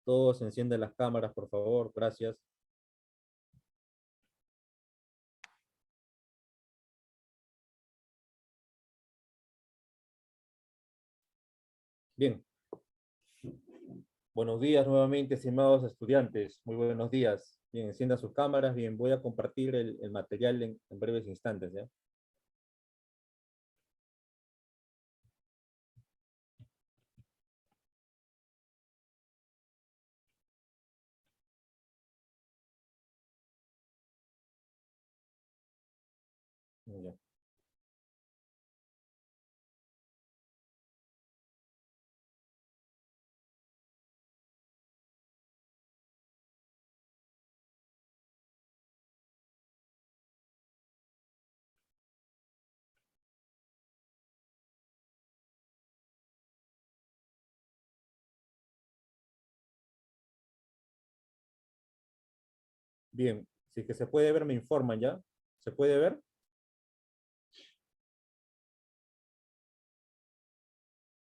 Todos encienden las cámaras, por favor. Gracias. Bien. Buenos días nuevamente, estimados estudiantes. Muy buenos días. Bien, enciendan sus cámaras. Bien, voy a compartir el material en breves instantes, ¿ya? Ya. Bien, si que se puede ver, me informan, ¿ya? ¿Se puede ver?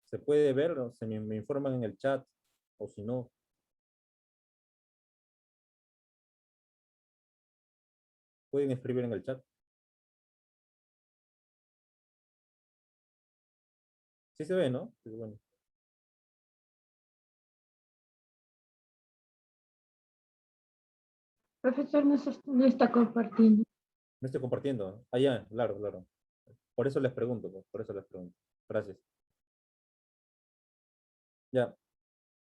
¿Se puede ver? ¿O me informan en el chat? O si no, pueden escribir en el chat. Sí se ve, ¿no? Sí, bueno. Profesor, no está compartiendo. No estoy compartiendo, ¿no? Ah, ya, claro, claro. Por eso les pregunto, pues, por eso les pregunto. Gracias. Ya.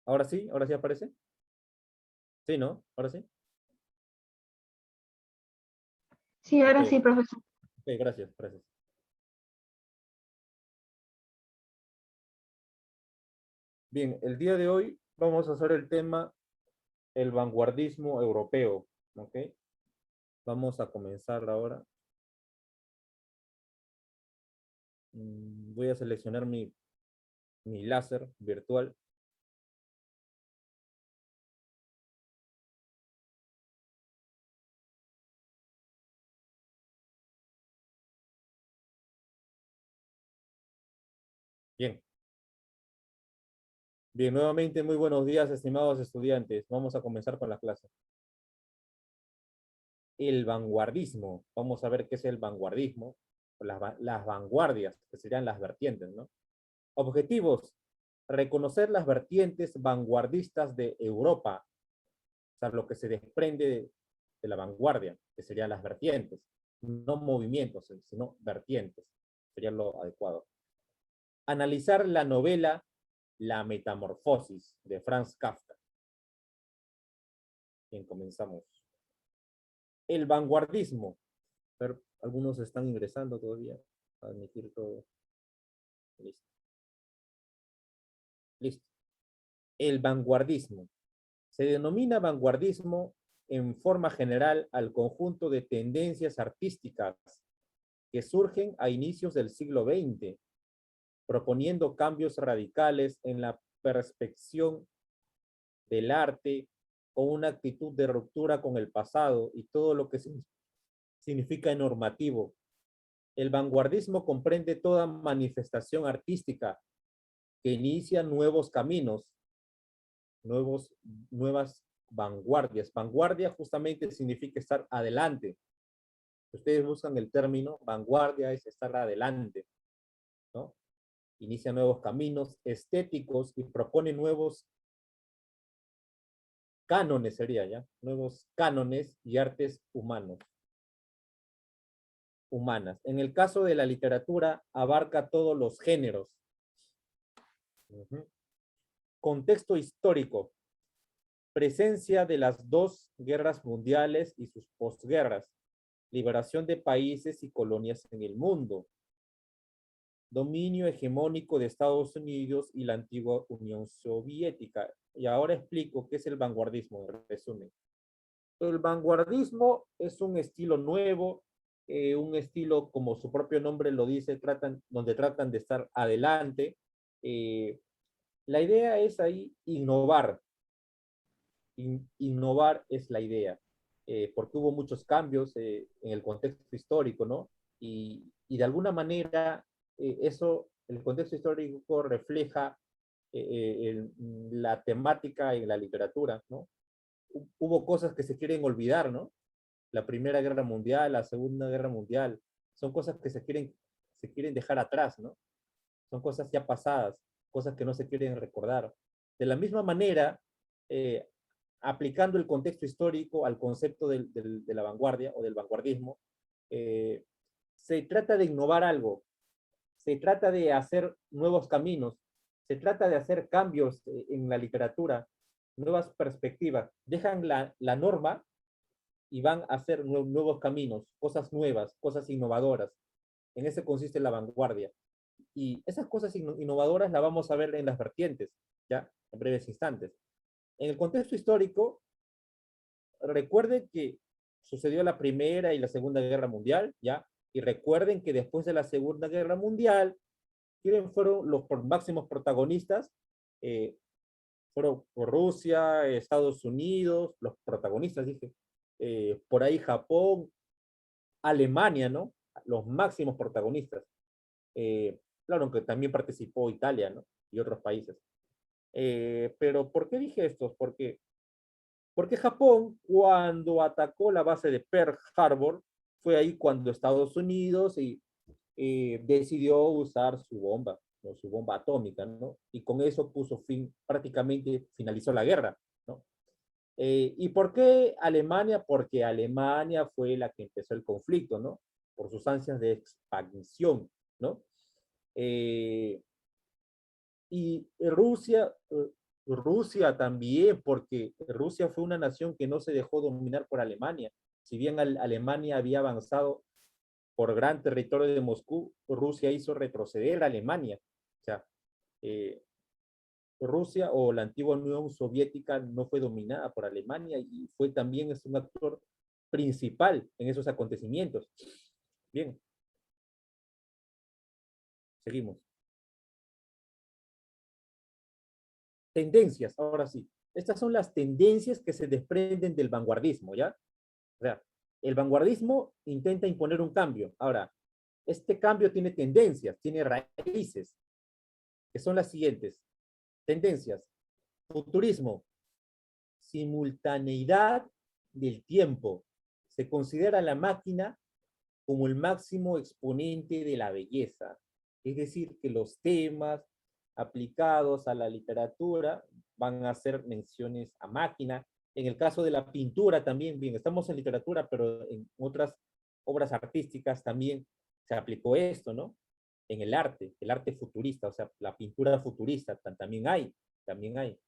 Ahora sí aparece. Sí, ¿no? Ahora sí. Sí, Ok, ahora sí, profesor. ok, gracias, gracias. Bien, el día de hoy vamos a hacer el tema el vanguardismo europeo, ¿ok? Vamos a comenzar ahora. Voy a seleccionar mi láser virtual. Bien. Bien, nuevamente muy buenos días, estimados estudiantes. Vamos a comenzar con la clase. El vanguardismo. Vamos a ver qué es el vanguardismo. Las vanguardias, que serían las vertientes, ¿no? Objetivos. Reconocer las vertientes vanguardistas de Europa. O sea, lo que se desprende de la vanguardia, que serían las vertientes. No movimientos, sino vertientes. Sería lo adecuado. Analizar la novela La Metamorfosis de Franz Kafka. Bien, comenzamos. El vanguardismo. Pero algunos están ingresando todavía. A admitir todo. Listo. Listo. El vanguardismo. Se denomina vanguardismo en forma general al conjunto de tendencias artísticas que surgen a inicios del siglo XX, proponiendo cambios radicales en la perspección del arte, con una actitud de ruptura con el pasado y todo lo que significa normativo. El vanguardismo comprende toda manifestación artística que inicia nuevos caminos, nuevos, nuevas vanguardias. Vanguardia justamente significa estar adelante. Si ustedes buscan el término, vanguardia es estar adelante, ¿no? Inicia nuevos caminos estéticos y propone nuevos cánones, sería ya, nuevos cánones y artes humanas. En el caso de la literatura, abarca todos los géneros. Contexto histórico. Presencia de las dos guerras mundiales y sus posguerras. Liberación de países y colonias en el mundo. Dominio hegemónico de Estados Unidos y la antigua Unión Soviética. Y ahora explico qué es el vanguardismo, en resumen. El vanguardismo es un estilo nuevo, un estilo, como su propio nombre lo dice, donde tratan de estar adelante. La idea es ahí innovar. Innovar es la idea, porque hubo muchos cambios en el contexto histórico, ¿no? Y de alguna manera el contexto histórico refleja la temática en la literatura, ¿no? Hubo cosas que se quieren olvidar, ¿no? La Primera Guerra Mundial, la Segunda Guerra Mundial, son cosas que se quieren dejar atrás, ¿no? Son cosas ya pasadas, cosas que no se quieren recordar. De la misma manera, eh, aplicando el contexto histórico al concepto de la vanguardia o del vanguardismo, eh, se trata de innovar algo, se trata de hacer nuevos caminos, se trata de hacer cambios en la literatura, nuevas perspectivas, dejan la norma y van a hacer nuevos caminos, cosas nuevas, cosas innovadoras. En eso consiste la vanguardia. Y esas cosas innovadoras las vamos a ver en las vertientes, ya, en breves instantes. En el contexto histórico, recuerden que sucedió la Primera y la Segunda Guerra Mundial, ya, y recuerden que después de la Segunda Guerra Mundial, ¿quiénes fueron los máximos protagonistas? Fueron por Rusia, Estados Unidos, los protagonistas, dije, por ahí Japón, Alemania, ¿no? Los máximos protagonistas. Claro, aunque también participó Italia, ¿no? Y otros países. Pero ¿por qué dije esto? Porque Japón, cuando atacó la base de Pearl Harbor, fue ahí cuando Estados Unidos decidió usar su bomba, ¿no? Su bomba atómica, ¿no? Y con eso puso fin, prácticamente finalizó la guerra, ¿no? ¿Y por qué Alemania? Porque Alemania fue la que empezó el conflicto, ¿no? Por sus ansias de expansión, ¿no? Eh, y Rusia también, porque Rusia fue una nación que no se dejó dominar por Alemania. Si bien Alemania había avanzado por gran territorio de Moscú, Rusia hizo retroceder a Alemania. O sea, eh, Rusia o la antigua Unión Soviética no fue dominada por Alemania y fue también es un actor principal en esos acontecimientos. Bien, seguimos. Tendencias, ahora sí. Estas son las tendencias que se desprenden del vanguardismo, ¿ya? O sea, el vanguardismo intenta imponer un cambio. Ahora, este cambio tiene tendencias, tiene raíces, que son las siguientes. Tendencias. Futurismo. Simultaneidad del tiempo. Se considera la máquina como el máximo exponente de la belleza. Es decir, que los temas aplicados a la literatura van a hacer menciones a máquina. En el caso de la pintura también, bien, estamos en literatura, pero en otras obras artísticas también se aplicó esto, ¿no? En el arte futurista, o sea, la pintura futurista también hay, también hay.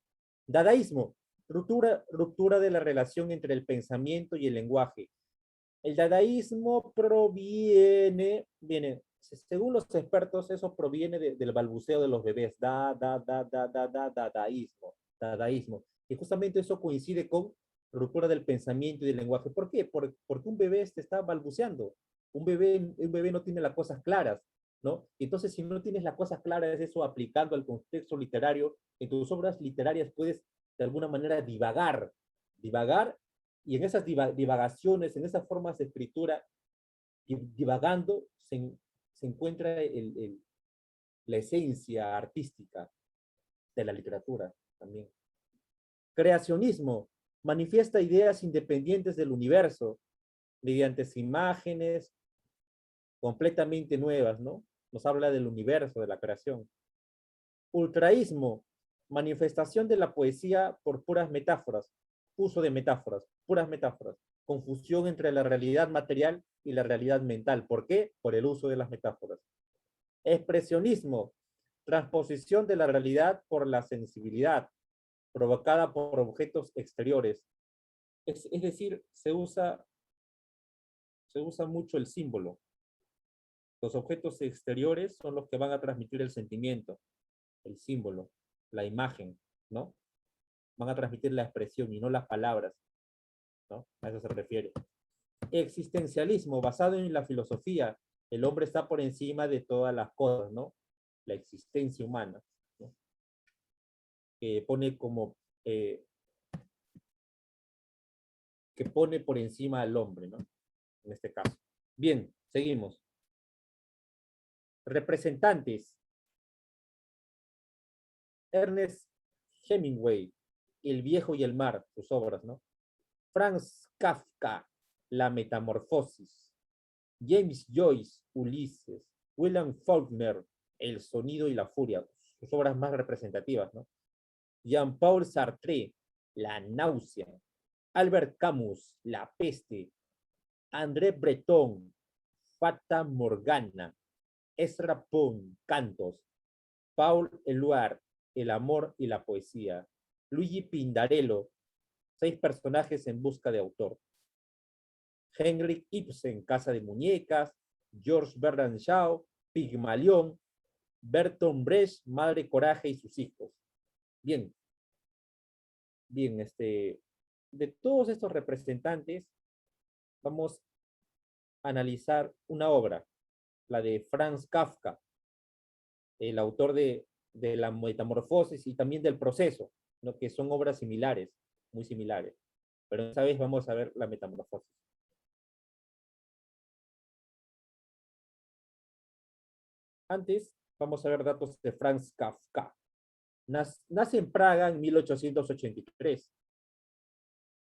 Dadaísmo, ruptura de la relación entre el pensamiento y el lenguaje. El dadaísmo según los expertos, eso proviene del balbuceo de los bebés, dadaísmo. Y justamente eso coincide con ruptura del pensamiento y del lenguaje. ¿Por qué? Porque un bebé está balbuceando. Un bebé no tiene las cosas claras, ¿no? Entonces, si no tienes las cosas claras, eso aplicando al contexto literario, en tus obras literarias puedes de alguna manera divagar y en esas divagaciones, en esas formas de escritura, divagando, se encuentra la esencia artística de la literatura también. Creacionismo manifiesta ideas independientes del universo mediante imágenes completamente nuevas, ¿no? Nos habla del universo, de la creación. Ultraísmo, manifestación de la poesía por puras metáforas, uso de metáforas, puras metáforas, confusión entre la realidad material y la realidad mental. ¿Por qué? Por el uso de las metáforas. Expresionismo, transposición de la realidad por la sensibilidad, provocada por objetos exteriores. Es decir, se usa mucho el símbolo. Los objetos exteriores son los que van a transmitir el sentimiento, el símbolo, la imagen, ¿no? Van a transmitir la expresión y no las palabras, ¿no? A eso se refiere. Existencialismo, basado en la filosofía. El hombre está por encima de todas las cosas, ¿no? La existencia humana, ¿no? Que pone como, que pone por encima al hombre, ¿no? En este caso. Bien, seguimos. Representantes. Ernest Hemingway, El viejo y el mar, sus obras, ¿no? Franz Kafka, La metamorfosis. James Joyce, Ulises. William Faulkner, El sonido y la furia, sus obras más representativas, ¿no? Jean-Paul Sartre, La náusea. Albert Camus, La peste. André Breton, Fata Morgana. Ezra Pound, Cantos. Paul Eluard, El amor y la poesía. Luigi Pindarello, 6 personajes en busca de autor. Henrik Ibsen, Casa de muñecas. George Bernard Shaw, Pigmalión. Bertolt Brecht, Madre Coraje y sus hijos. Bien, bien, de todos estos representantes, vamos a analizar una obra, la de Franz Kafka, el autor de La metamorfosis y también del proceso, ¿no? Que son obras similares, muy similares. Pero esta vez vamos a ver La metamorfosis. Antes, vamos a ver datos de Franz Kafka. Nace en Praga en 1883.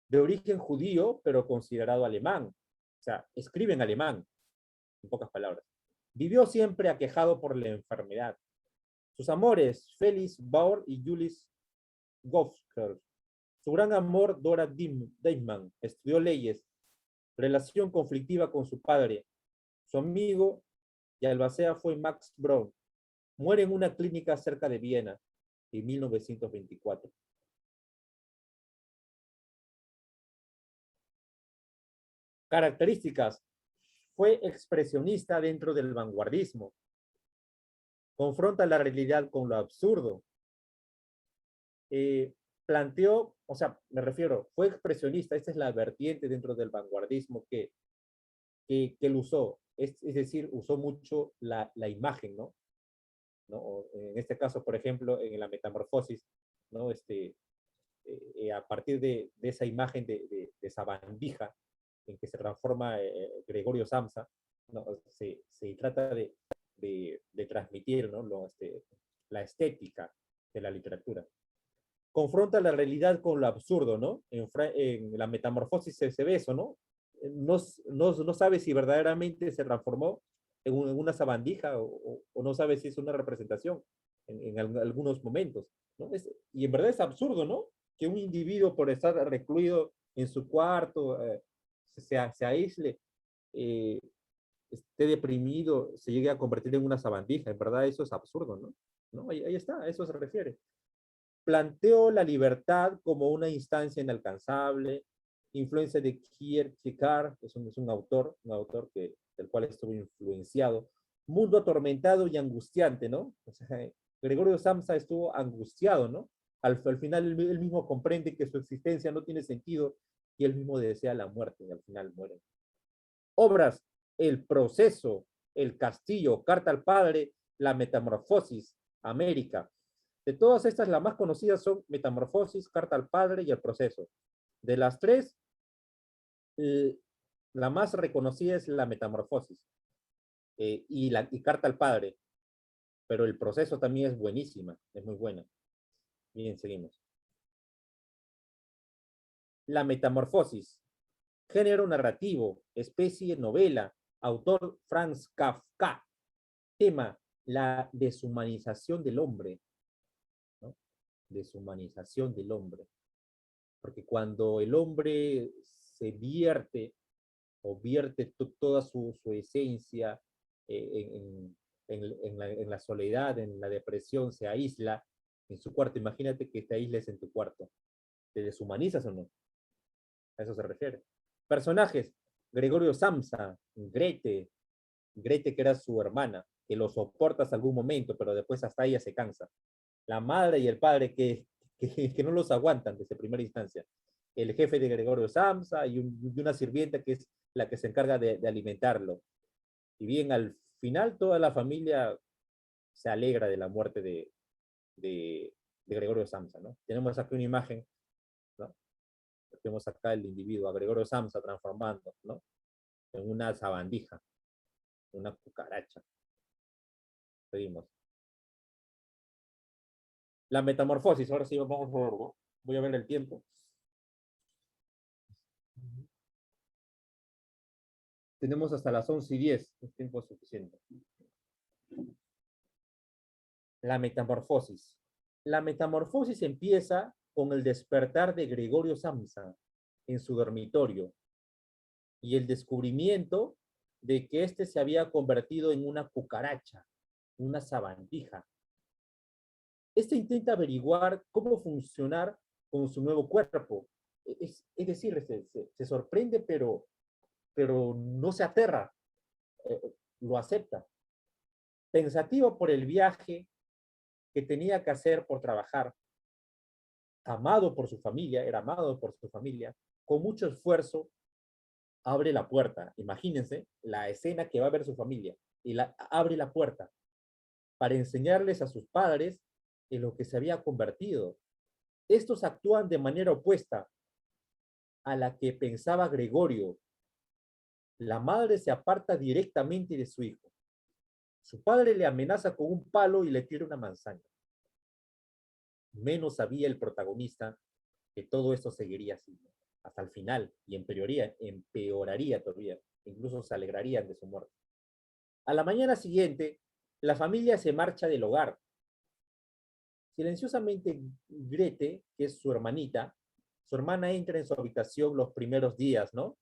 De origen judío, pero considerado alemán. O sea, escribe en alemán, en pocas palabras. Vivió siempre aquejado por la enfermedad. Sus amores, Felix Bauer y Julius Goffsker. Su gran amor, Dora Deichmann. Estudió leyes. Relación conflictiva con su padre. Su amigo y albacea fue Max Braun. Muere en una clínica cerca de Viena en 1924. Características. Fue expresionista dentro del vanguardismo. Confronta la realidad con lo absurdo. Planteó, o sea, me refiero, fue expresionista, esta es la vertiente dentro del vanguardismo que él usó, es decir, usó mucho la imagen, ¿no? ¿No? En este caso, por ejemplo, en la metamorfosis, ¿no? A partir de esa imagen de sabandija en que se transforma Gregorio Samsa, ¿no? Se trata de transmitir, ¿no? La estética de la literatura. Confronta la realidad con lo absurdo, ¿no? En la metamorfosis se ve eso, ¿no? No sabe si verdaderamente se transformó en una sabandija o no sabe si es una representación en algunos momentos, ¿no? Y en verdad es absurdo, ¿no? Que un individuo por estar recluido en su cuarto se aísle, eh, esté deprimido, se llegue a convertir en una sabandija. En verdad eso es absurdo, ¿no? ¿No? Ahí está, a eso se refiere. Planteó la libertad como una instancia inalcanzable, influencia de Kierkegaard, es un autor del cual estuvo influenciado, mundo atormentado y angustiante, ¿no? O sea, Gregorio Samsa estuvo angustiado, ¿no? Al final él mismo comprende que su existencia no tiene sentido y él mismo desea la muerte y al final muere. Obras, El proceso, El castillo, Carta al padre, La metamorfosis, América. De todas estas, las más conocidas son Metamorfosis, Carta al padre y El proceso. De las tres, la más reconocida es La metamorfosis y Carta al padre, pero El proceso también es buenísima, es muy buena. Bien, seguimos. La metamorfosis, género narrativo, especie novela, autor Franz Kafka. Tema, la deshumanización del hombre, ¿no? Deshumanización del hombre. Porque cuando el hombre se vierte o vierte toda su esencia en la soledad, en la depresión, se aísla en su cuarto. Imagínate que te aísles en tu cuarto. ¿Te deshumanizas o no? A eso se refiere. Personajes, Gregorio Samsa, Grete que era su hermana, que lo soporta hasta algún momento, pero después hasta ella se cansa. La madre y el padre que no los aguantan desde primera instancia. El jefe de Gregorio Samsa y una sirvienta que es la que se encarga de alimentarlo. Y bien, al final toda la familia se alegra de la muerte de Gregorio Samsa, ¿no? Tenemos aquí una imagen, ¿no? Tenemos acá el individuo, a Gregorio Samsa transformando, ¿no? En una sabandija, una cucaracha. Seguimos. La metamorfosis, ahora sí vamos a verlo. Voy a ver el tiempo. Tenemos hasta las 11:10, es tiempo suficiente. La metamorfosis. La metamorfosis empieza con el despertar de Gregorio Samsa en su dormitorio y el descubrimiento de que éste se había convertido en una cucaracha, una sabandija. Este intenta averiguar cómo funcionar con su nuevo cuerpo. Es decir, se sorprende, pero no se aterra, lo acepta. Pensativo por el viaje que tenía que hacer por trabajar, amado por su familia, era amado por su familia, con mucho esfuerzo abre la puerta. Imagínense la escena que va a ver su familia y abre la puerta para enseñarles a sus padres en lo que se había convertido. Estos actúan de manera opuesta a la que pensaba Gregorio. La madre se aparta directamente de su hijo. Su padre le amenaza con un palo y le tira una manzana. Menos sabía el protagonista que todo esto seguiría así, ¿no? Hasta el final, y empeoraría todavía, incluso se alegrarían de su muerte. A la mañana siguiente, la familia se marcha del hogar. Silenciosamente, Grete, que es su hermanita, su hermana entra en su habitación los primeros días, ¿no? O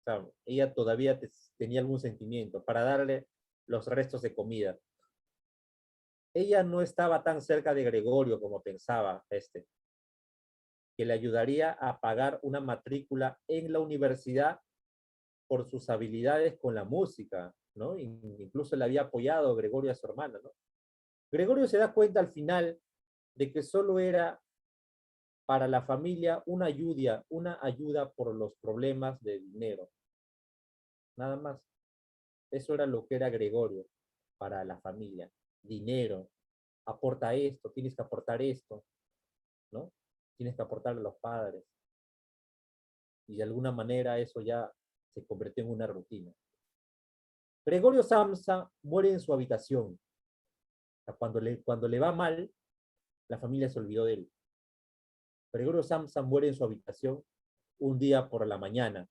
sea, ella todavía tenía algún sentimiento para darle los restos de comida. Ella no estaba tan cerca de Gregorio como pensaba este, que le ayudaría a pagar una matrícula en la universidad por sus habilidades con la música, ¿no? Incluso le había apoyado Gregorio a su hermana, ¿no? Gregorio se da cuenta al final de que solo era para la familia una ayuda por los problemas de dinero, nada más. Eso era lo que era Gregorio para la familia. Dinero, aporta esto, tienes que aportar esto, ¿no? Tienes que aportar a los padres. Y de alguna manera eso ya se convirtió en una rutina. Gregorio Samsa muere en su habitación. Cuando le va mal, la familia se olvidó de él. Gregorio Samsa muere en su habitación un día por la mañana.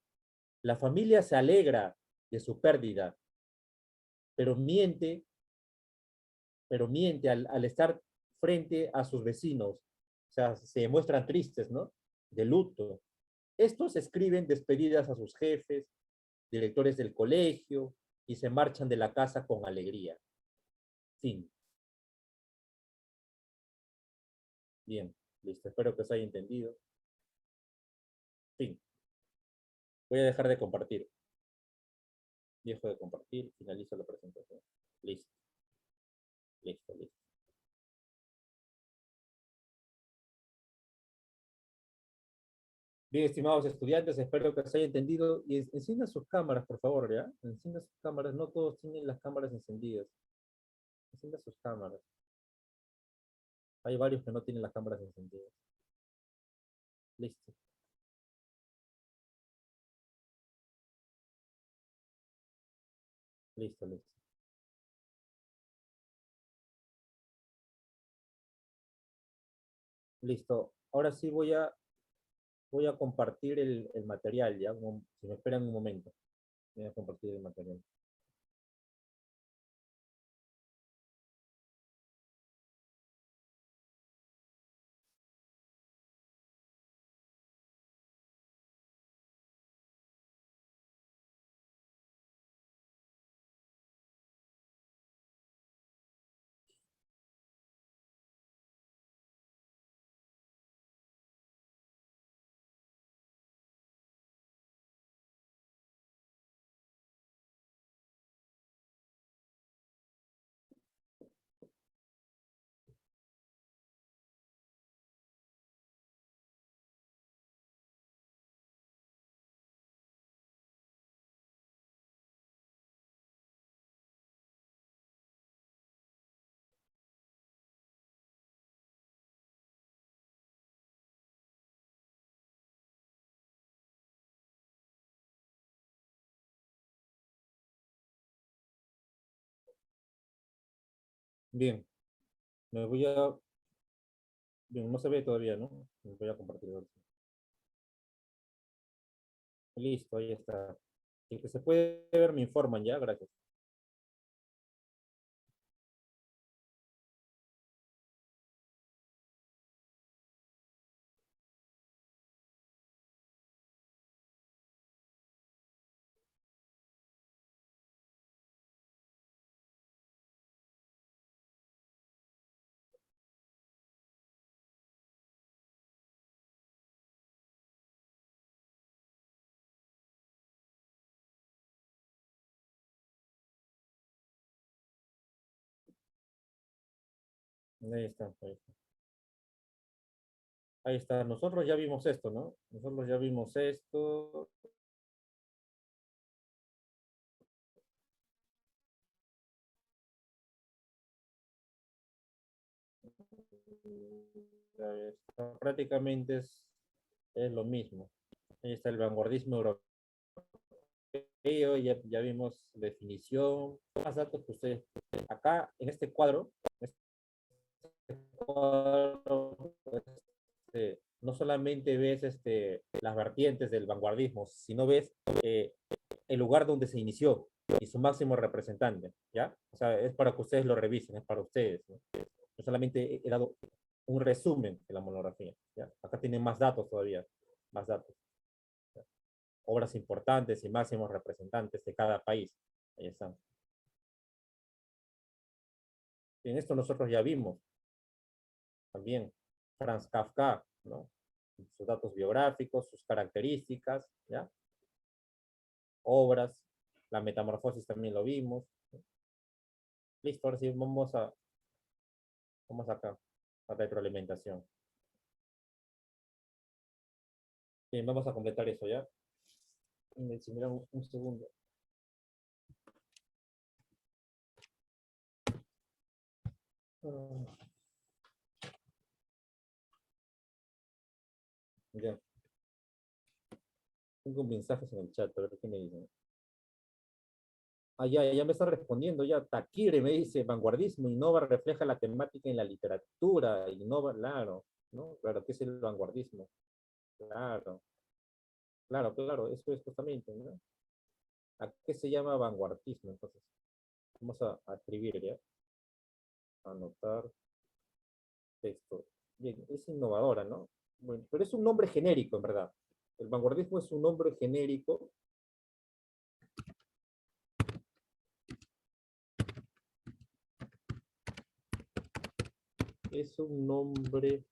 La familia se alegra de su pérdida, pero miente, pero miente al estar frente a sus vecinos. O sea, se muestran tristes, ¿no? De luto. Estos escriben despedidas a sus jefes, directores del colegio, y se marchan de la casa con alegría. Fin. Bien, listo. Espero que os haya entendido. Fin. Voy a dejar de compartir. Dejo de compartir, finalizo la presentación. Listo, listo, listo. Bien, estimados estudiantes, espero que os haya entendido y enciendan sus cámaras, por favor, ¿ya? Enciendan sus cámaras, no todos tienen las cámaras encendidas. Enciendan sus cámaras. Hay varios que no tienen las cámaras encendidas. Listo, listo, listo. Listo. Ahora sí voy a compartir el material, ¿ya? Si me esperan un momento, voy a compartir el material. Bien, me voy a Bien, no se ve todavía, ¿no? Voy a compartir. Listo, ahí está. El que se puede ver me informan ya, gracias. Ahí está, ahí está. Ahí está. Nosotros ya vimos esto, ¿no? Nosotros ya vimos esto. Ya está. Prácticamente es lo mismo. Ahí está el vanguardismo europeo. Ya vimos definición, más datos que ustedes. Acá, en este cuadro, no solamente ves las vertientes del vanguardismo, sino ves el lugar donde se inició y su máximo representante, ¿ya? O sea, es para que ustedes lo revisen, es para ustedes, ¿no? Yo solamente he dado un resumen de la monografía, ¿ya? Acá tienen más datos todavía, más datos. ¿Ya? Obras importantes y máximos representantes de cada país. Ahí están. En esto nosotros ya vimos también Franz Kafka, ¿no? Sus datos biográficos, sus características, ¿ya? Obras, la metamorfosis también lo vimos. Listo, ahora sí vamos acá, a retroalimentación. Bien, vamos a completar eso ya. Si miramos un segundo. Ya, tengo mensajes en el chat, a ver qué me dicen. Ah, ya me está respondiendo ya. Taquire me dice, vanguardismo, innova, refleja la temática en la literatura, innova, claro, ¿no? Claro, ¿qué es el vanguardismo? Claro, claro, eso es justamente, ¿no? ¿A qué se llama vanguardismo? Entonces, vamos a escribir ya, anotar texto. Bien, es innovadora, ¿no? Bueno, pero es un nombre genérico, en verdad. El vanguardismo es un nombre genérico. Es un nombre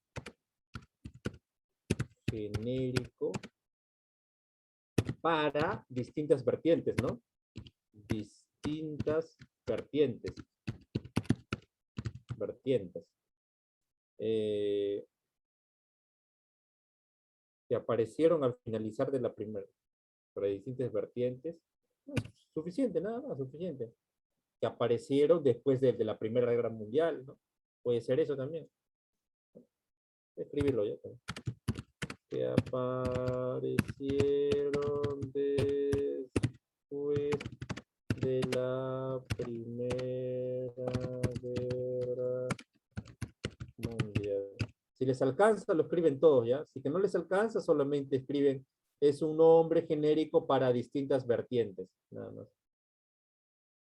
genérico para distintas vertientes, ¿no? Distintas vertientes. Vertientes. Que aparecieron al finalizar de la primera, para distintas vertientes. No, suficiente, nada más, suficiente. Que aparecieron después de la Primera Guerra Mundial, ¿no? Puede ser eso también. Escribirlo ya también. Que aparecieron después de la Primera Guerra Mundial. Si les alcanza, lo escriben todos, ¿ya? Si que no les alcanza, solamente escriben, es un nombre genérico para distintas vertientes, nada más.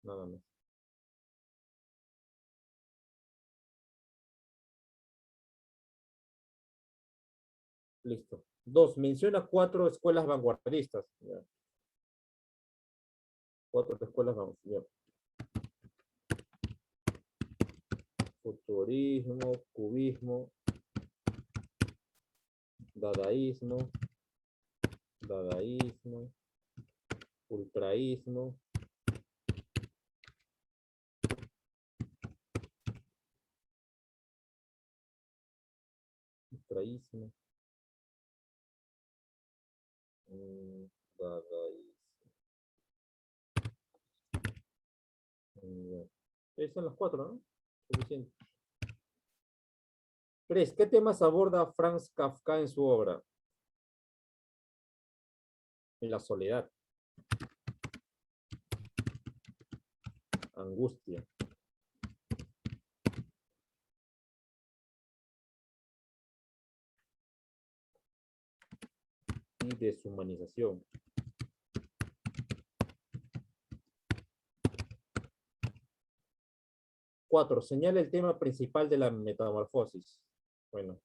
Nada más. Listo. Dos, menciona cuatro escuelas vanguardistas. ¿Ya? Cuatro escuelas vanguardistas. Futurismo, cubismo, dadaísmo, dadaísmo, ultraísmo, ultraísmo, dadaísmo. Esos son los cuatro, ¿no? Suficiente. Tres, ¿qué temas aborda Franz Kafka en su obra? La soledad, angustia, y deshumanización. 4. Señala el tema principal de la metamorfosis. Bueno,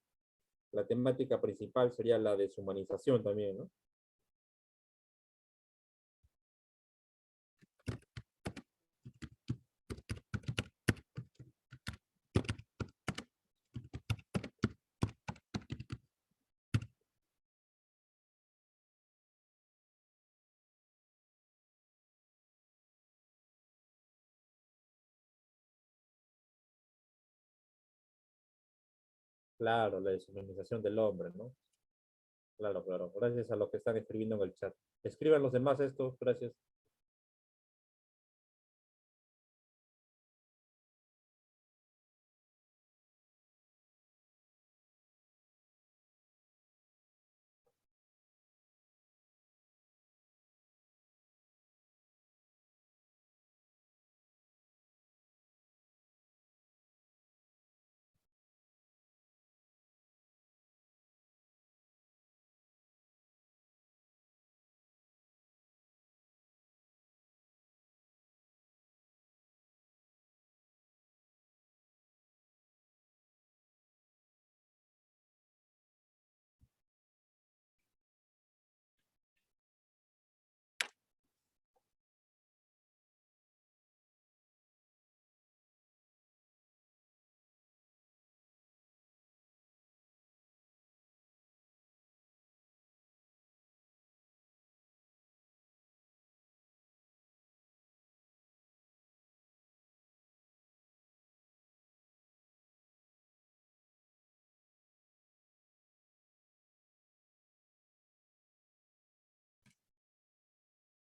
la temática principal sería la deshumanización también, ¿no? Claro, la deshumanización del hombre, ¿no? Claro, claro. Gracias a los que están escribiendo en el chat. Escriban los demás esto, gracias.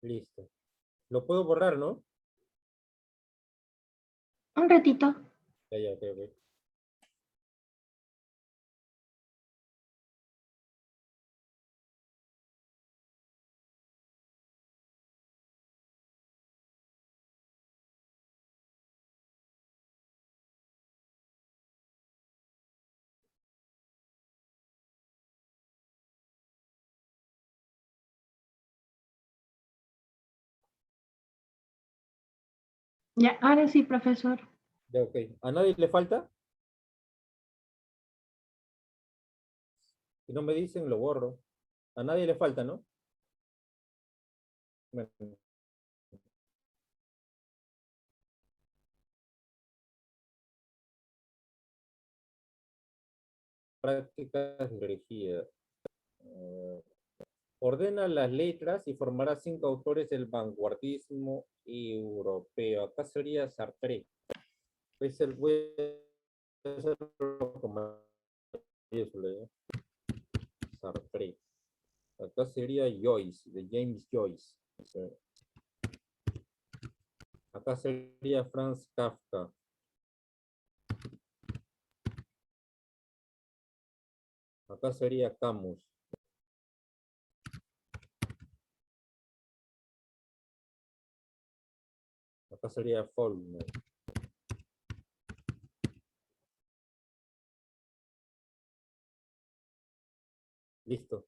Listo. Lo puedo borrar, ¿no? Un ratito. Ya, ya, ok, ok. Ya, ahora sí, profesor. Ya, ok. ¿A nadie le falta? Si no me dicen, lo borro. A nadie le falta, ¿no? Bueno, prácticas de herejía. Eh, ordena las letras y formará 5 autores del vanguardismo europeo. Acá sería Sartre. Voy a hacerlo como eso, Sartre. Acá sería Joyce, de James Joyce. Acá sería Franz Kafka. Acá sería Camus. Acá sería Faulkner. Listo.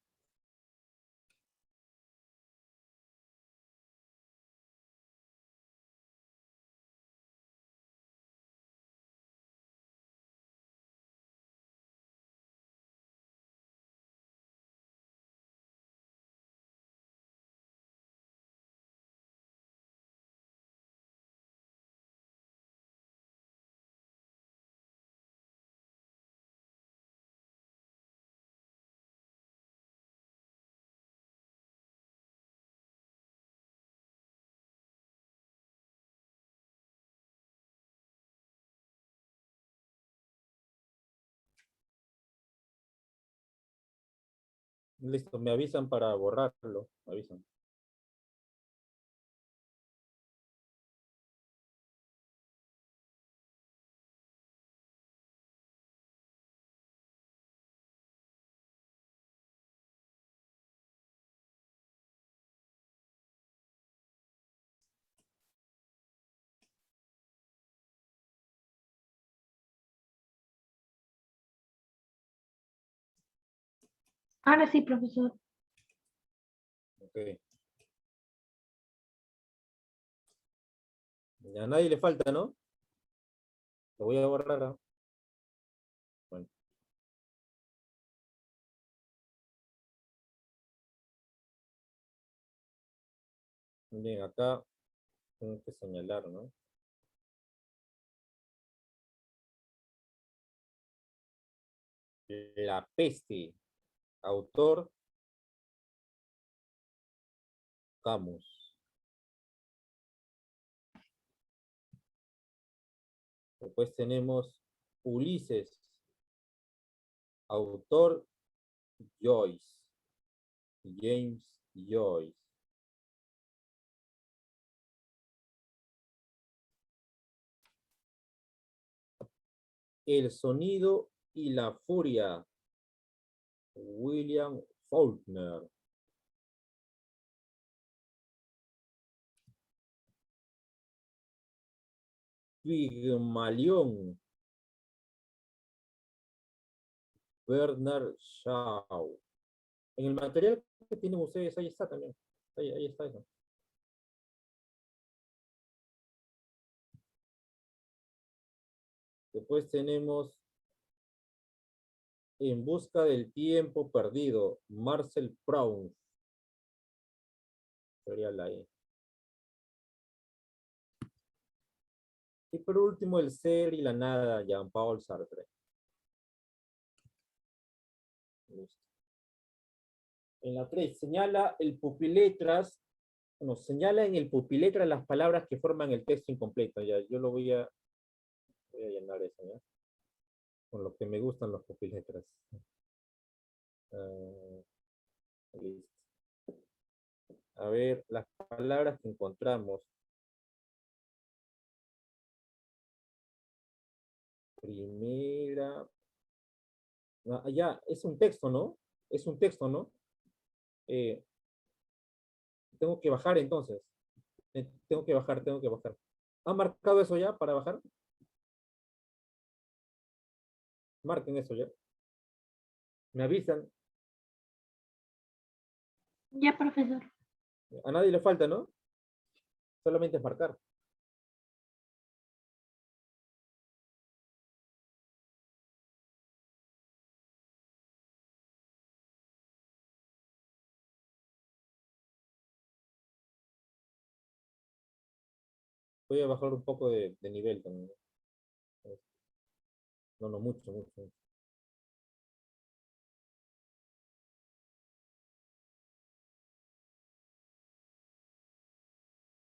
Listo. Me avisan para borrarlo. Me avisan. Ahora sí, profesor. Ya a nadie le falta, ¿no? Lo voy a borrar. ¿Ah? Bueno. Bien, acá tengo que señalar, ¿no? La peste. Autor Camus. Después tenemos Ulises. Autor Joyce. James Joyce. El sonido y la furia. William Faulkner. Pigmalión. Bernard Shaw. En el material que tienen ustedes, ahí está también. Ahí está eso. Después tenemos En busca del tiempo perdido, Marcel Proust. Sería la E. Y por último, El ser y la nada, Jean-Paul Sartre. Listo. En la 3, señala el pupiletras, bueno, señala en el pupiletra las palabras que forman el texto incompleto. Ya, yo lo voy a llenar eso, ¿ya? Con lo que me gustan los pupiletras. Listo. A ver, las palabras que encontramos. Primera. Ya, es un texto, ¿no? Es un texto, ¿no? Eh, tengo que bajar entonces. Tengo que bajar, tengo que bajar. ¿Han marcado eso ya para bajar? Marquen eso ya. Me avisan. Ya, profesor. A nadie le falta, ¿no? Solamente es marcar. Voy a bajar un poco de nivel también. No, no, mucho, mucho.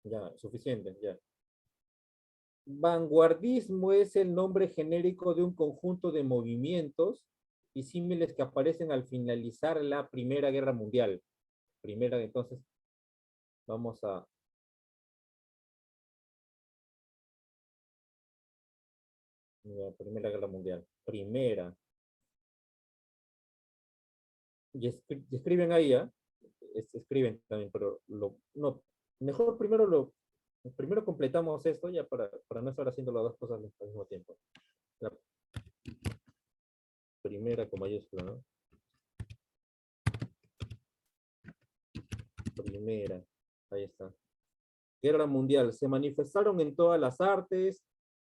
Ya, suficiente, ya. Vanguardismo es el nombre genérico de un conjunto de movimientos y símiles que aparecen al finalizar la Primera Guerra Mundial. Entonces, vamos a... La Primera Guerra Mundial. Primera. Y escriben ahí, ¿ah? Escriben también, pero no, mejor primero completamos esto ya para no estar haciendo las dos cosas al mismo tiempo. La primera con mayúscula, ¿no? Primera, ahí está. Guerra Mundial. Se manifestaron en todas las artes,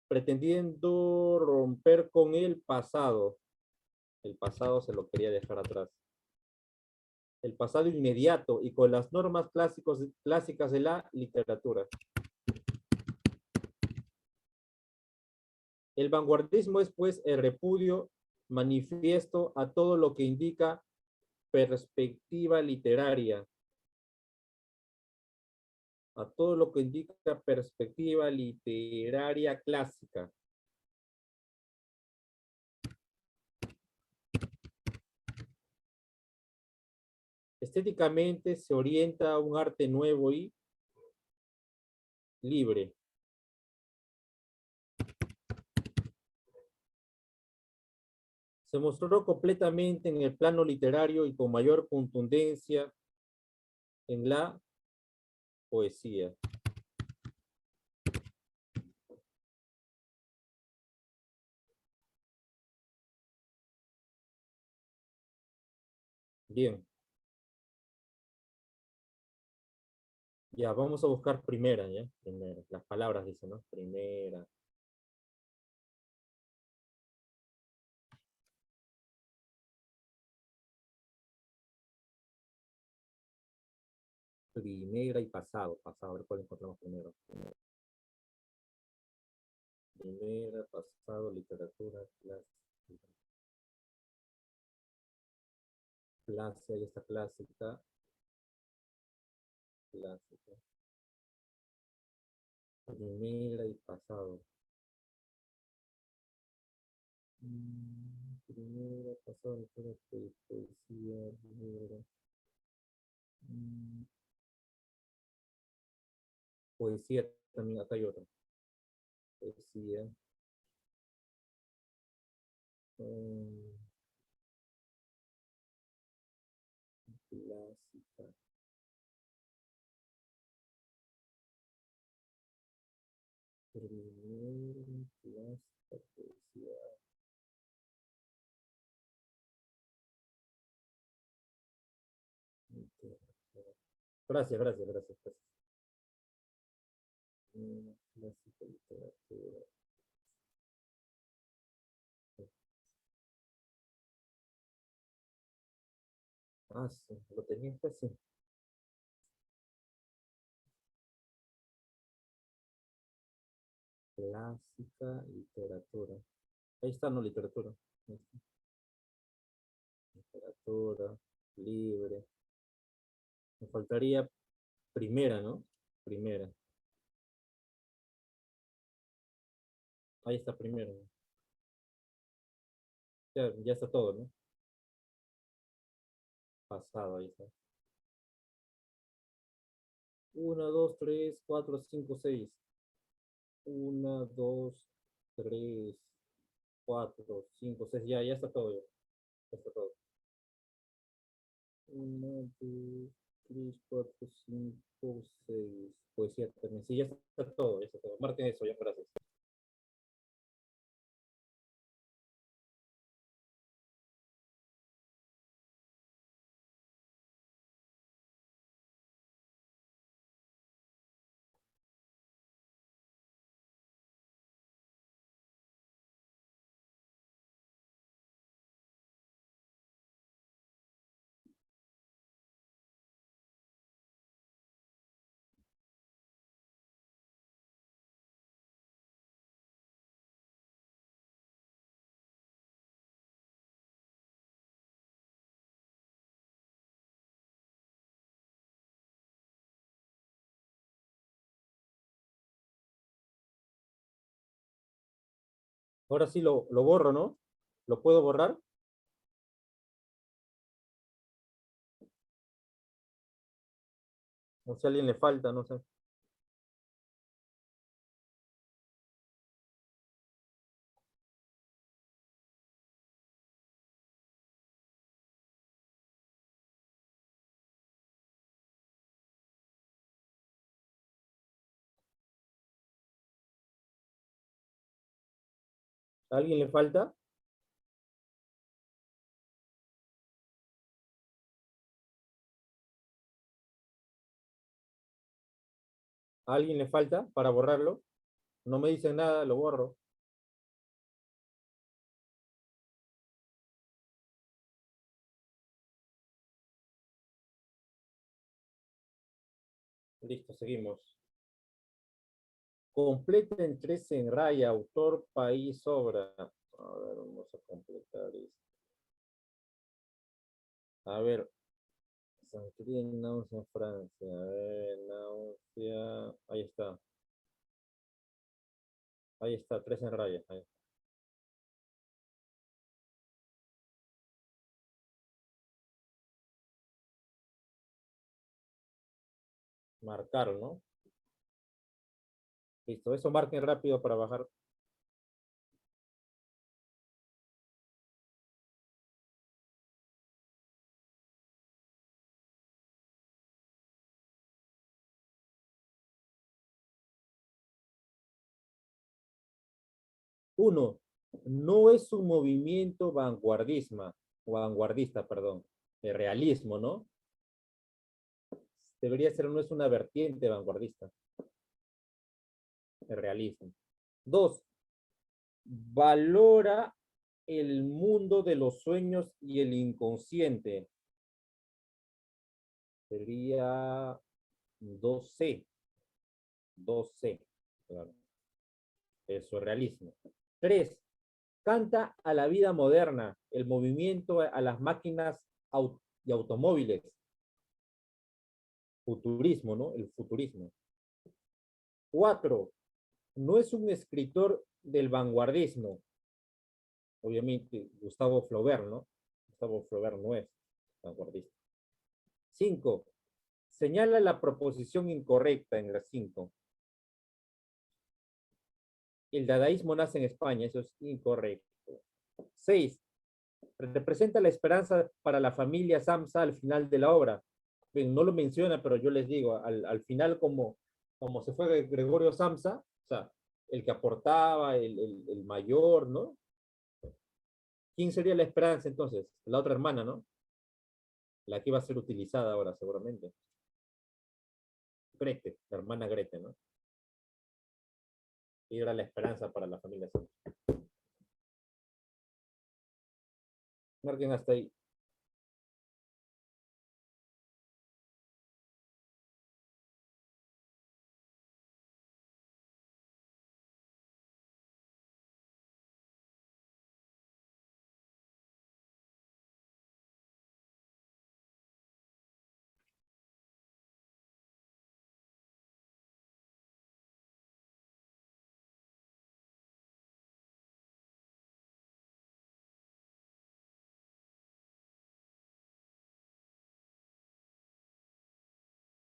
pretendiendo romper con el pasado. El pasado se lo quería dejar atrás. El pasado inmediato y con las normas clásicas de la literatura. El vanguardismo es, pues, el repudio manifiesto a todo lo que indica perspectiva literaria. A todo lo que indica perspectiva literaria clásica. Estéticamente se orienta a un arte nuevo y libre. Se mostró completamente en el plano literario y con mayor contundencia en la poesía. Bien. Ya, vamos a buscar primera, ¿ya? Primera. Las palabras dicen, ¿no? Primera. Primera y pasado. Pasado, a ver cuál encontramos primero. Primera, pasado, literatura, clase. Clase, ahí está clásica. Clásica. Primera y pasado. Primera, pasado, literatura, poesía, primera. Mm, Poesía también, acá hay otra. Poesía. mm, Clásica. Primera, clásica, poesía. Literatura. Gracias, gracias, gracias, gracias. Clásica, literatura. Ah, sí, lo tenía casi. Clásica, literatura. Ahí está, no, literatura. Ahí está. Literatura, libre. Me faltaría primera, ¿no? Primera. Ahí está primero. Ya, ya está todo, ¿no? Pasado, ahí está. Una, dos, tres, cuatro, cinco, seis. Una, dos, tres, cuatro, cinco, seis. Ya, ya está todo. Ya, ya está todo. Una, dos, tres, cuatro, cinco, seis. Poesía también. Sí, ya está todo, ya está todo. Marquen eso, ya, gracias. Ahora sí lo borro, ¿no? ¿Lo puedo borrar? O si a alguien le falta, no sé. ¿A alguien le falta? ¿A alguien le falta para borrarlo? No me dicen nada, lo borro. Listo, seguimos. Completen tres en raya, autor, país, obra. A ver, vamos a completar esto. A ver, Santorini, Náusea, Francia. A ver, Náusea. Ahí está. Ahí está, tres en raya. Ahí. Marcar, ¿no? Listo, eso marquen rápido para bajar. Uno, no es un movimiento vanguardista, perdón, de realismo, ¿no? Debería ser, no es una vertiente vanguardista. El realismo. 2. Valora el mundo de los sueños y el inconsciente. Sería 2C. 2C. Claro. El surrealismo. 3. Canta a la vida moderna, el movimiento a las máquinas y automóviles. Futurismo, ¿no? El futurismo. 4. No es un escritor del vanguardismo. Obviamente, Gustavo Flaubert, ¿no? Gustavo Flaubert no es vanguardista. 5. Señala la proposición incorrecta en la 5. El dadaísmo nace en España, eso es incorrecto. 6. Representa la esperanza para la familia Samsa al final de la obra. Bien, no lo menciona, pero yo les digo, al final como se fue Gregorio Samsa, o sea, el que aportaba, el mayor, ¿no? ¿Quién sería la esperanza entonces? La otra hermana, ¿no? La que iba a ser utilizada ahora, seguramente. Grete, la hermana Grete, ¿no? Y era la esperanza para la familia Samsa. Marquen hasta ahí.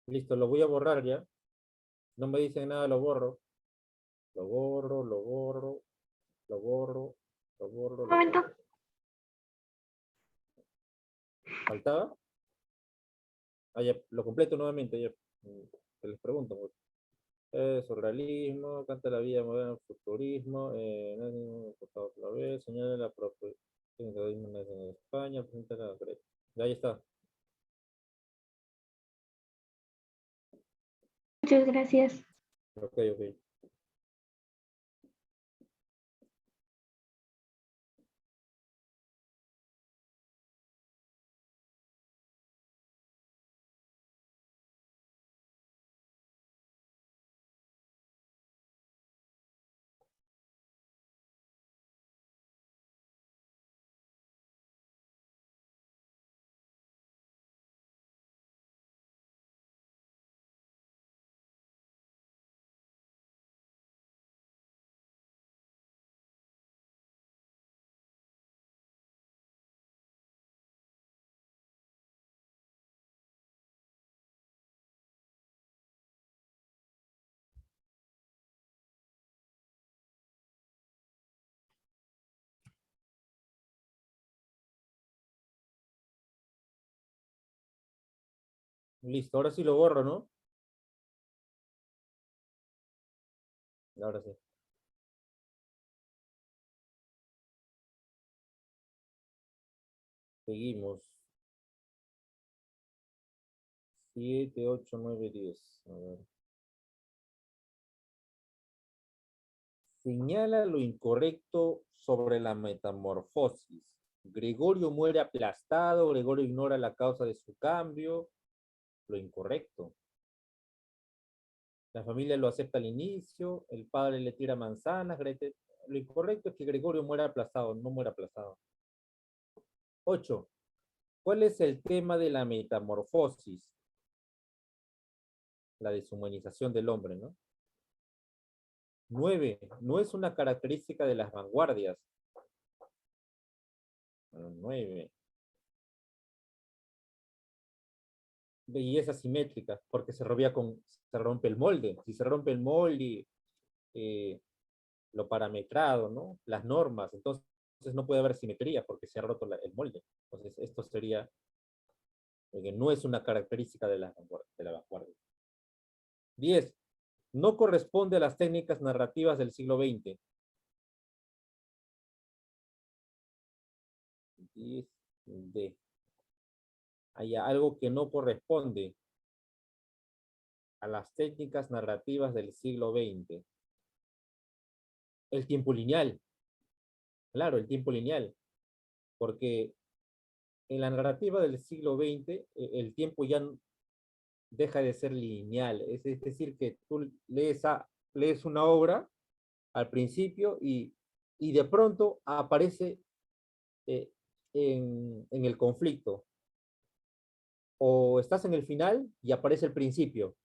Listo, lo voy a borrar ya. No me dicen nada, lo borro. Lo borro, lo borro, lo borro, lo borro, Un lo momento. borro. ¿Faltaba? Ah, ya, lo completo nuevamente, ya. Les pregunto. Pues. Surrealismo, canta la vida moderna, futurismo, la vez, señala la propuesta en España, presenta la... Ahí está. Muchas gracias. Ok, ok. Listo, ahora sí lo borro, ¿no? Ahora sí. Seguimos. 7, 8, 9, 10. A ver. Señala lo incorrecto sobre la metamorfosis. Gregorio muere aplastado, Gregorio ignora la causa de su cambio, lo incorrecto. La familia lo acepta al inicio, el padre le tira manzanas, Grete. Lo incorrecto es que Gregorio muera aplastado, no muera aplastado. 8. ¿Cuál es el tema de la metamorfosis? La deshumanización del hombre, ¿no? 9. No es una característica de las vanguardias. 9. Belleza simétrica, porque se rompe el molde. Si se rompe el molde, eh, lo parametrado, ¿no? Las normas, entonces no puede haber simetría porque se ha roto el molde. Entonces esto sería, que no es una característica de la vanguardia. 10. No corresponde a las técnicas narrativas del siglo XX. 10D. Hay algo que no corresponde. a las técnicas narrativas del siglo XX? El tiempo lineal, claro, el tiempo lineal, porque en la narrativa del siglo XX el tiempo ya deja de ser lineal, es decir, que tú lees una obra al principio y de pronto aparece eh, en el conflicto, o estás en el final y aparece el principio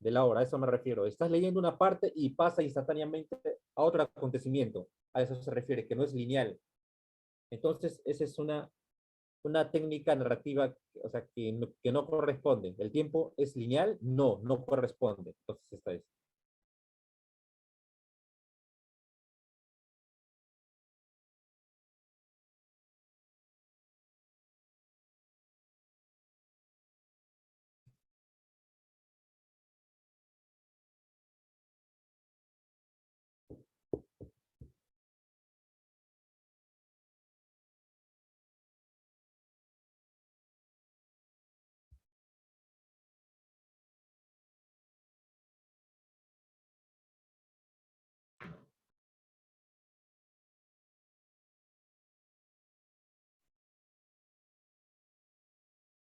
de la obra, a eso me refiero. Estás leyendo una parte y pasa instantáneamente a otro acontecimiento, a eso se refiere, que no es lineal. Entonces, esa es una técnica narrativa, o sea, que no corresponde. ¿El tiempo es lineal? No, no corresponde. Entonces, esta es.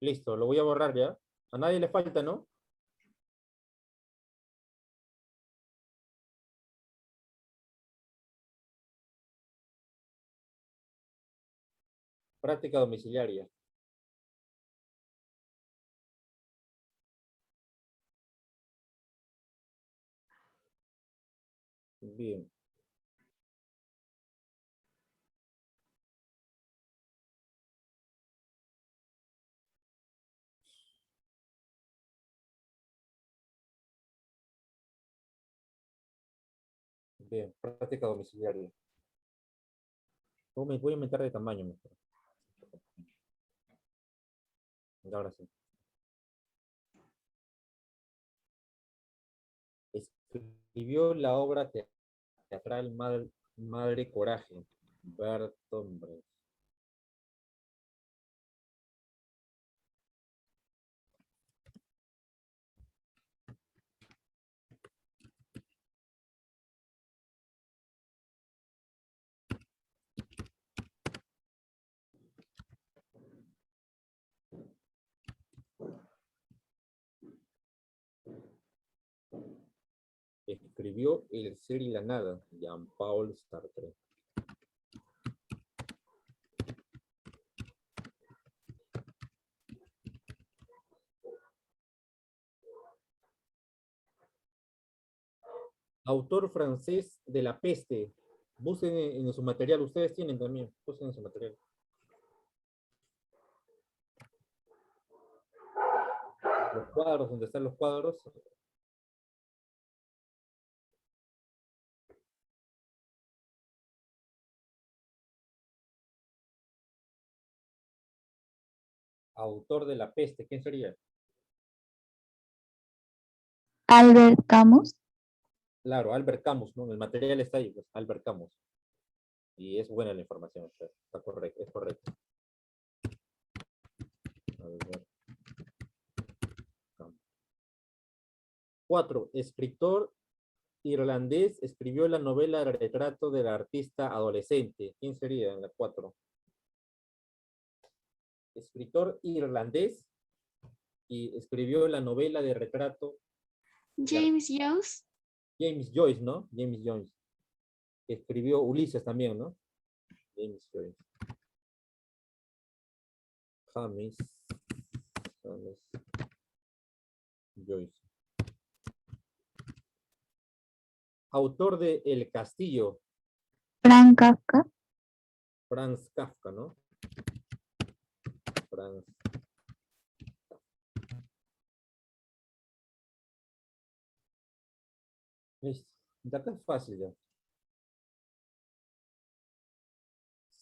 Listo, lo voy a borrar ya. A nadie le falta, ¿no? Práctica domiciliaria. Bien. Bien, práctica domiciliaria. Me voy a aumentar de tamaño mejor. Ahora sí. Escribió la obra teatral Madre Coraje, Bertolt Brecht. Escribió El ser y la nada, Jean-Paul Sartre. Autor francés de La Peste. Busquen en su material, ustedes tienen también, busquen en su material. Los cuadros, donde están los cuadros. Autor de La Peste, ¿quién sería? Albert Camus. Claro, Albert Camus, ¿no? El material está ahí, pues, Albert Camus. Y es buena la información, está correcto, es correcto. Albert Camus. 4. Escritor irlandés, escribió la novela El retrato del artista adolescente. ¿Quién sería en la 4? Escritor irlandés y escribió la novela de retrato. James Joyce. James Joyce, ¿no? James Joyce. Escribió Ulises también, ¿no? James Joyce. James Joyce. Autor de El Castillo. Franz Kafka. Franz Kafka, ¿no? Franz. Listo. De acá es fácil ya.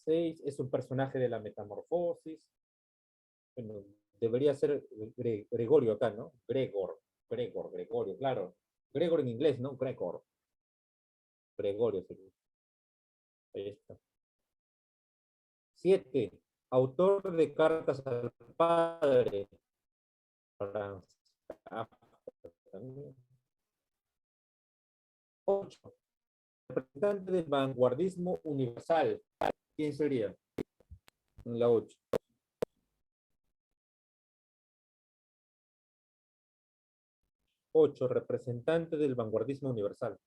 6 es un personaje de la Metamorfosis. Bueno, debería ser Gregorio acá, ¿no? Gregorio, claro. Gregor en inglés, ¿no? Gregorio. Ahí está. 7. Autor de Cartas al Padre. Franz Kafka. también. 8. Representante del vanguardismo universal. ¿Quién sería? En la 8. Representante del vanguardismo universal.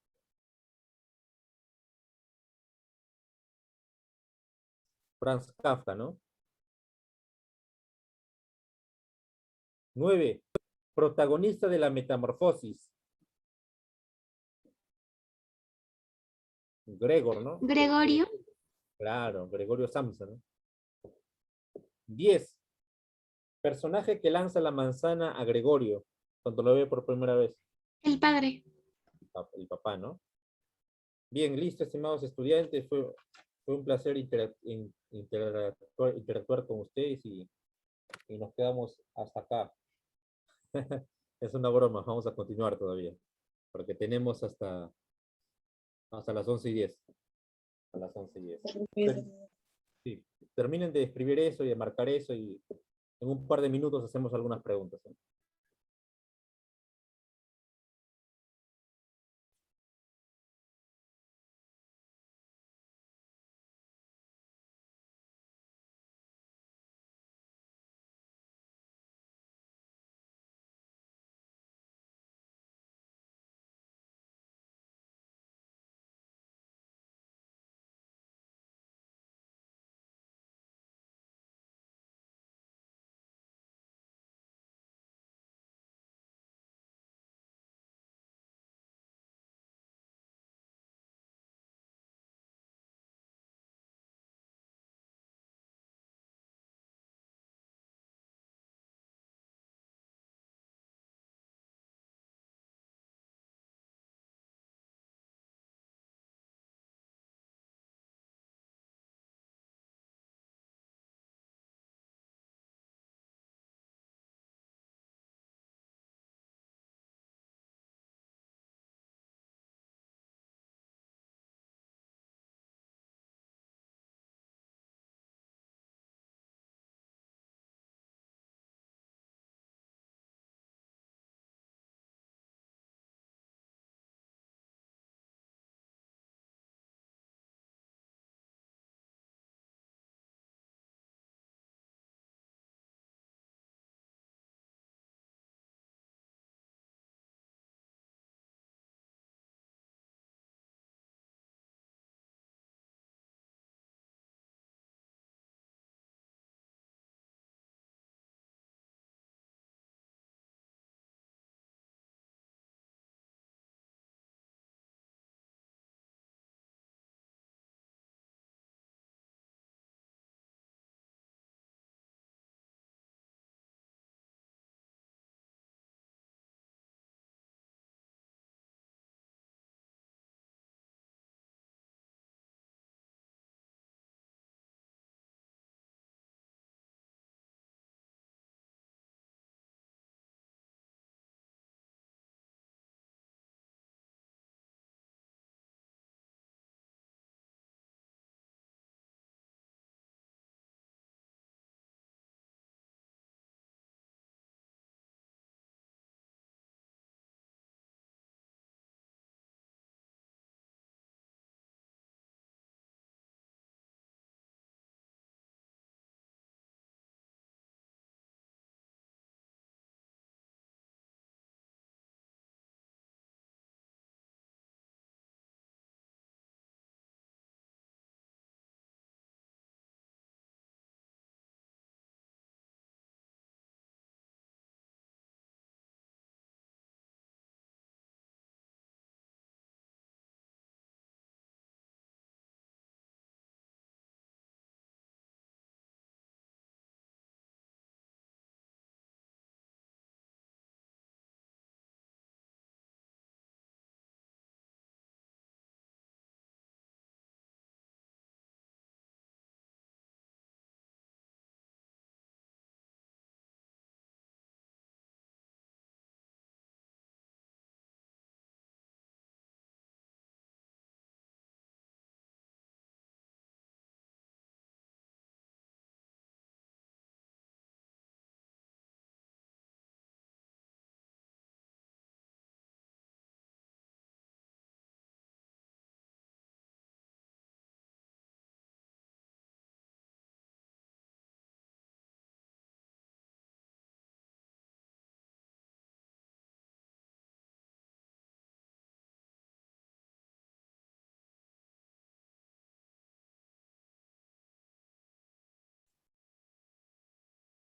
Franz Kafka, ¿no? 9. Protagonista de la metamorfosis. Gregor, ¿no? Gregorio. Claro, Gregorio Samsa, ¿no? 10. Personaje que lanza la manzana a Gregorio cuando lo ve por primera vez. El padre. El papá, ¿no? Bien, listo, estimados estudiantes. Fue un placer interactuar con ustedes y nos quedamos hasta acá. Es una broma, vamos a continuar todavía, porque tenemos hasta las 11:10. A las 11:10. Sí, terminen de escribir eso y de marcar eso y en un par de minutos hacemos algunas preguntas, ¿eh?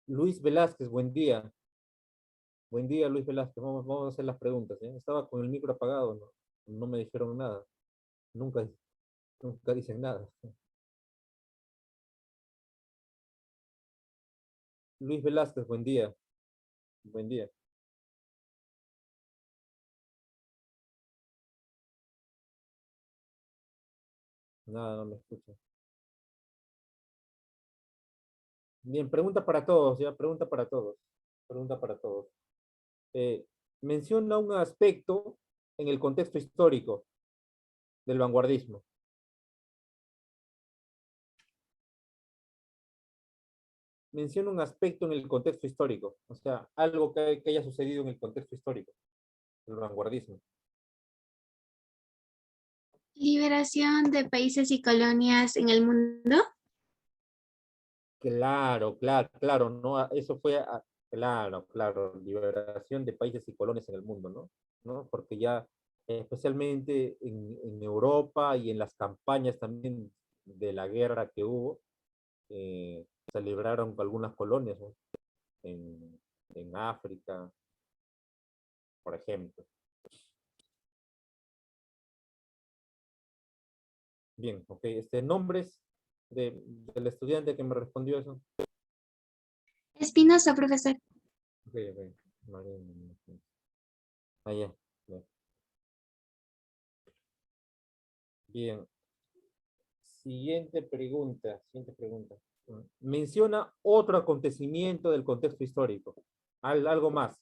Luis Velázquez, buen día. Buen día, Luis Velázquez. Vamos a hacer las preguntas. ¿Eh? Estaba con el micro apagado, ¿no? No me dijeron nada. Nunca, nunca dicen nada. Luis Velázquez, buen día. Buen día. Nada, no me escucha. Bien, pregunta para todos, ya, pregunta para todos. Pregunta para todos. Menciona un aspecto en el contexto histórico del vanguardismo. Menciona un aspecto en el contexto histórico, o sea, algo que haya sucedido en el contexto histórico del vanguardismo. Liberación de países y colonias en el mundo. Claro, claro, claro, ¿no? Eso fue, claro, claro, liberación de países y colonias en el mundo, ¿no? ¿No? Porque ya, especialmente en Europa y en las campañas también de la guerra que hubo, se libraron algunas colonias, ¿no? En África, por ejemplo. Bien, ok, nombres del estudiante que me respondió eso. Espinosa, profesor. Ok, ok. María, ah, ya, ya. Bien. Siguiente pregunta, siguiente pregunta. Menciona otro acontecimiento del contexto histórico. Algo más,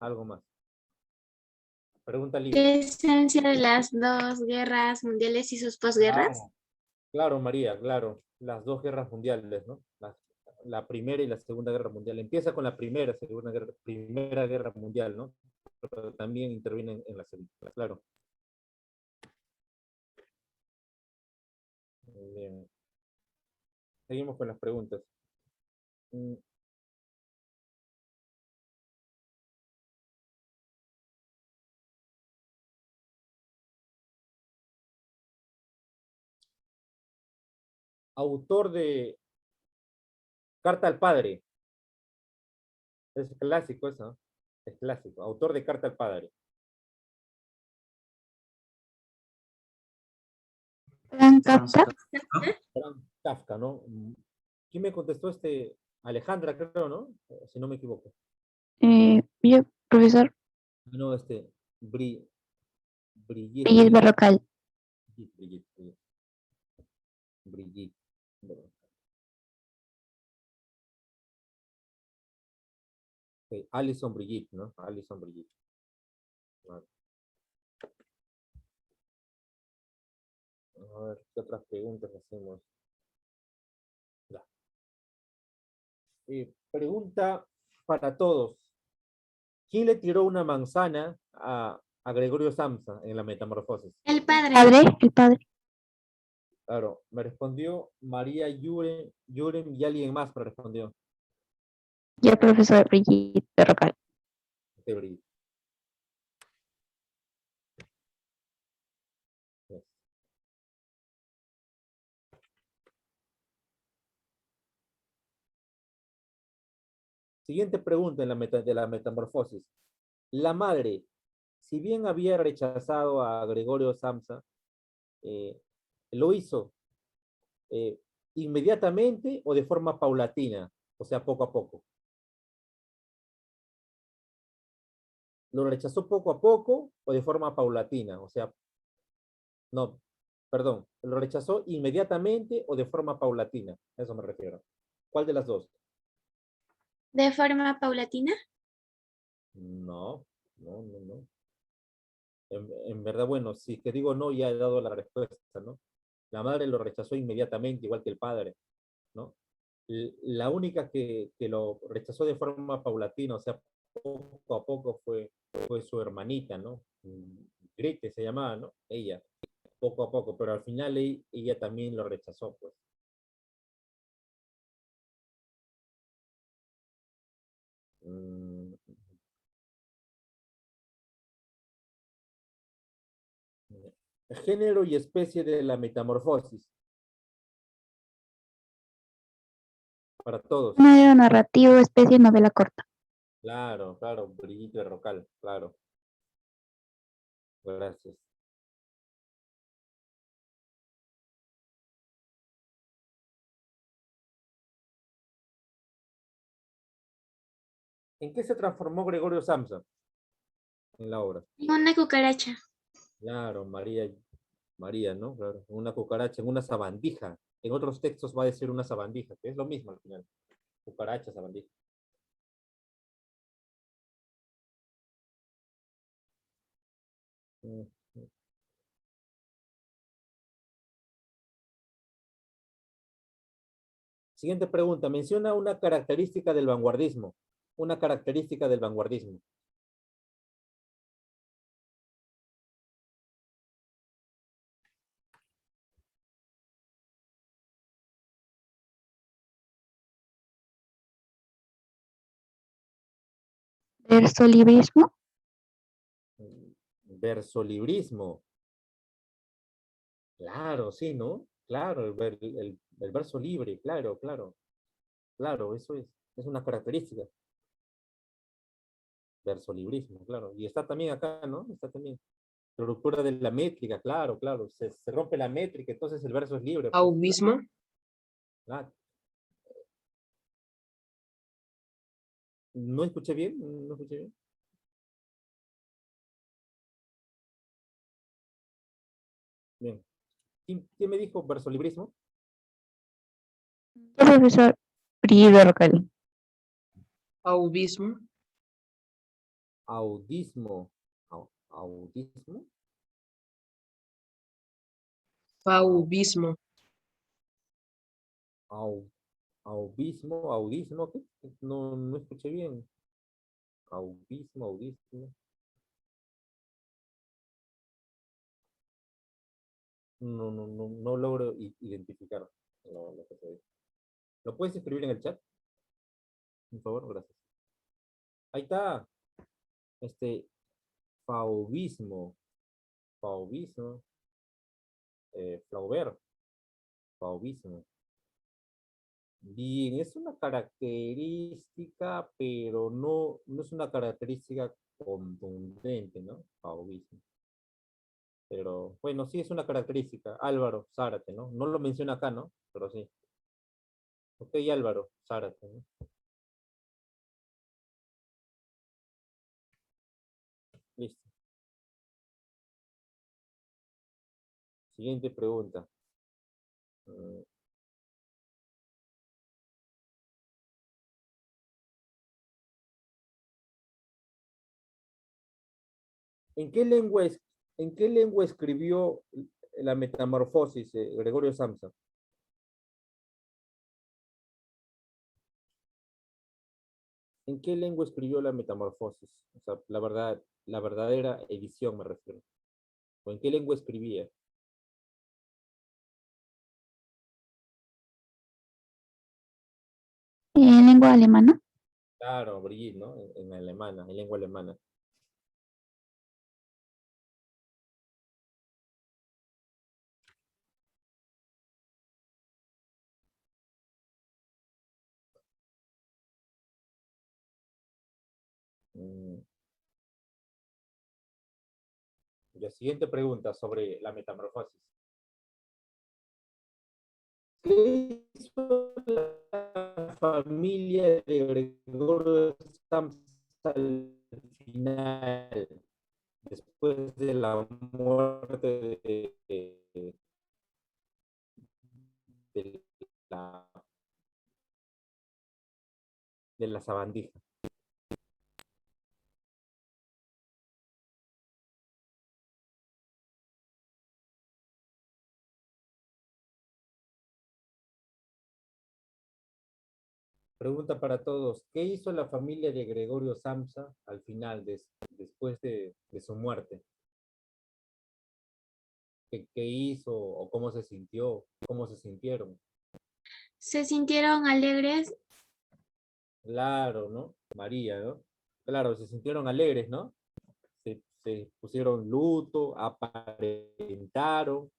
algo más. Pregunta libre. ¿Qué esencia de las dos guerras mundiales y sus posguerras? Claro, claro, María, claro. Las dos guerras mundiales, ¿no? La primera y la segunda guerra mundial. Empieza con la primera guerra mundial, ¿no? Pero también interviene en la segunda, claro. Bien. Seguimos con las preguntas. Mm, Autor de Carta al Padre. Es clásico eso, ¿no? Es clásico. Autor de Carta al Padre. Franz Kafka. Franz Kafka, ¿no? ¿Quién me contestó Alejandra, creo, ¿no? Si no me equivoco. Yo, profesor. No, Brigitte, Miguel Berrocal. Brigitte. Brigitte. Okay. Alison Brigitte, ¿no? Alison Brigitte. Vale. A ver, ¿qué otras preguntas hacemos? Ya. Pregunta para todos. ¿Quién le tiró una manzana a Gregorio Samsa en la Metamorfosis? El padre. El padre. Claro, me respondió María Yuren y alguien más me respondió. Yo, profesor Brigitte Berrocal. Brigitte. Yes. Siguiente pregunta de la metamorfosis. La madre, si bien había rechazado a Gregorio Samsa, lo hizo inmediatamente o de forma paulatina, o sea, poco a poco. Lo rechazó poco a poco o de forma paulatina, o sea, no, perdón, lo rechazó inmediatamente o de forma paulatina, a eso me refiero. ¿Cuál de las dos? ¿De forma paulatina? No, no. En verdad, bueno, si que digo no, ya he dado la respuesta, ¿no? La madre lo rechazó inmediatamente, igual que el padre, ¿no? La única que lo rechazó de forma paulatina, o sea, poco a poco fue su hermanita, ¿no? Grete se llamaba, ¿no? Ella, poco a poco, pero al final ella también lo rechazó, pues. Mm, Género y especie de la metamorfosis. Para todos. Género narrativo, especie, novela corta. Claro, claro, Brillito de Rocal, claro. Gracias. ¿En qué se transformó Gregorio Samsa en la obra? Una cucaracha. Claro, María, María, ¿no? Claro, una cucaracha en una sabandija. En otros textos va a decir una sabandija, que es lo mismo al final. Cucaracha, sabandija. Mm. Siguiente pregunta. Menciona una característica del vanguardismo. Una característica del vanguardismo. Versolibrismo. Versolibrismo. Claro, sí, ¿no? Claro, el verso libre, claro, claro. Claro, eso es una característica. Versolibrismo, claro. Y está también acá, ¿no? Está también. Ruptura de la métrica, claro, claro. Se rompe la métrica, entonces el verso es libre, pues. Fauvismo. Claro. ¿No escuché bien? ¿No escuché bien? Bien. ¿Quién me dijo versolibrismo? El profesor Brillo Rocal. Fauvismo. Audismo. Audismo. Fauvismo. Audismo, ¿qué? No, no escuché bien. Audismo. No logro identificar lo que se dice. ¿Lo puedes escribir en el chat? Por favor, gracias. Ahí está. Fauvismo. Fauvismo. Flaubert. Fauvismo. Bien, es una característica, pero no es una característica contundente, ¿no? Fauvismo. Pero bueno, sí es una característica. Álvaro Zárate, ¿no? No lo menciona acá, ¿no? Pero sí. Ok, Álvaro Zárate, ¿no? Listo. Siguiente pregunta. Mm, ¿En qué lengua, en qué lengua escribió la Metamorfosis Gregorio Samsa? ¿En qué lengua escribió la Metamorfosis? O sea, la verdadera edición me refiero. ¿O en qué lengua escribía? En lengua alemana. Claro, Brigitte, ¿no? En alemana, en lengua alemana. Mm, La siguiente pregunta sobre la Metamorfosis. ¿Qué hizo la familia de Gregorio Samsa al final, después de la muerte de la, de la sabandija? Pregunta para todos. ¿Qué hizo la familia de Gregorio Samsa al final, después de su muerte? ¿Qué hizo o cómo se sintió? ¿Cómo se sintieron? Se sintieron alegres. Claro, ¿no? María, ¿no? Claro, se sintieron alegres, ¿no? Se pusieron luto, aparentaron,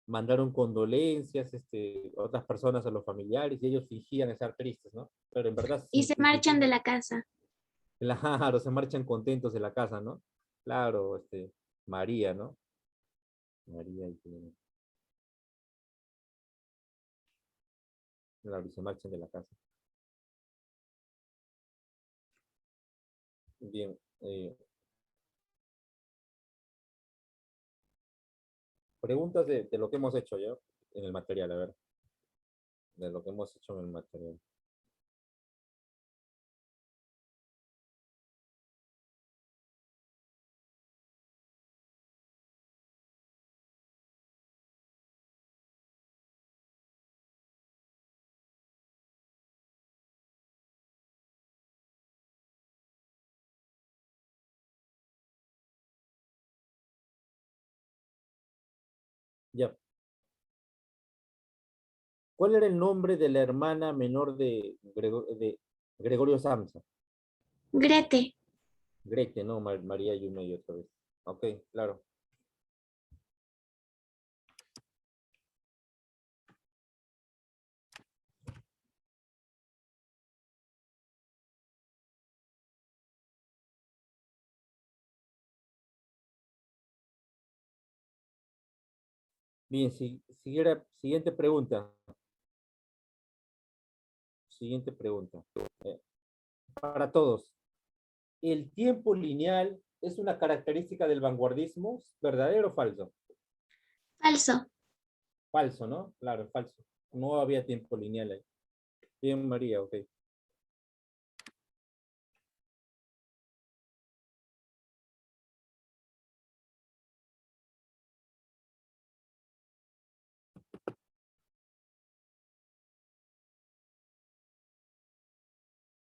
mandaron condolencias, otras personas a los familiares, y ellos fingían estar tristes, ¿no? Pero en verdad, Y se marchan de la casa. claro, se marchan contentos de la casa, ¿no? Claro, María, ¿no? María claro, y se marchan de la casa. Bien, preguntas de lo que hemos hecho ya en el material, a ver, de lo que hemos hecho en el material. Ya. ¿Cuál era el nombre de la hermana menor de, de Gregorio Samsa? Grete. Grete, ¿no? María Yumey otra vez. Ok, claro. Bien, siguiente pregunta. Siguiente pregunta. Eh, para todos. ¿El tiempo lineal es una característica del vanguardismo? ¿Verdadero o falso? Falso. Falso, ¿no? Claro, falso. No había tiempo lineal ahí. Bien, María, ok.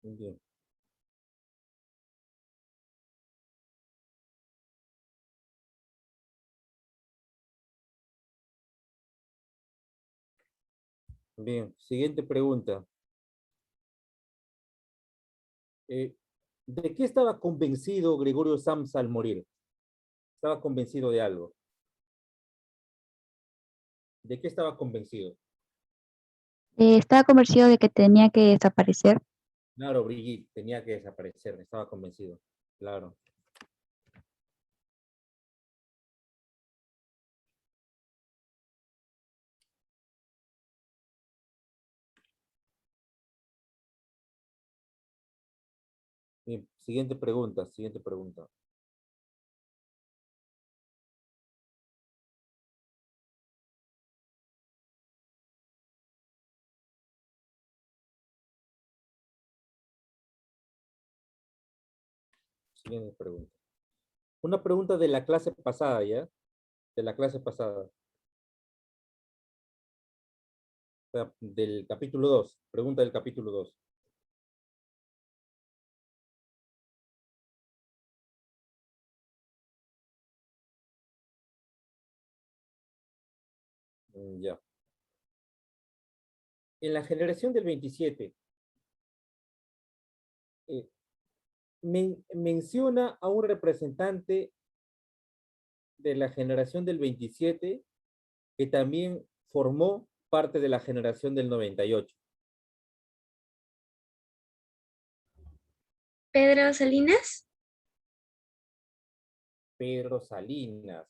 Muy bien. Bien, siguiente pregunta. Eh, ¿De qué estaba convencido Gregorio Samsa al morir? Estaba convencido de algo. ¿De qué estaba convencido? Estaba convencido de que tenía que desaparecer. Claro, Brigitte tenía que desaparecer, estaba convencido. Claro. Bien, siguiente pregunta, siguiente pregunta. Siguiente pregunta. Una pregunta de la clase pasada, ¿ya? De la clase pasada. O sea, del capítulo 2. Pregunta del capítulo 2. Ya. En la generación del 27, eh, menciona a un representante de la generación del 27 que también formó parte de la generación del 98. Pedro Salinas. Pedro Salinas.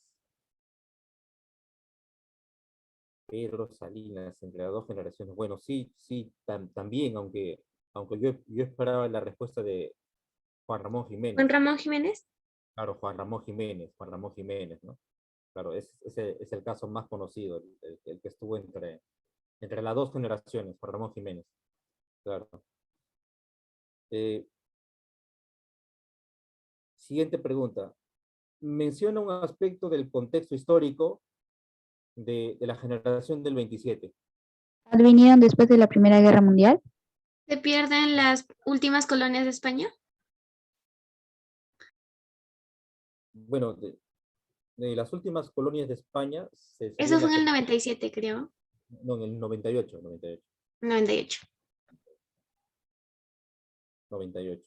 Pedro Salinas, entre las dos generaciones. Bueno, sí, sí, también, aunque yo esperaba la respuesta de Juan Ramón Juan Jiménez. Ramón Jiménez. Claro, Juan Ramón Jiménez, ¿no? Claro, ese es el caso más conocido, el que estuvo entre las dos generaciones, Juan Ramón Jiménez. Claro. Eh, Siguiente pregunta. Menciona un aspecto del contexto histórico de la generación del 27. Vinieron después de la Primera Guerra Mundial. Se pierden las últimas colonias de España. Bueno, de las últimas colonias de España sería Eso en fue la en el 97, creo. no, en el 98, 98. 98.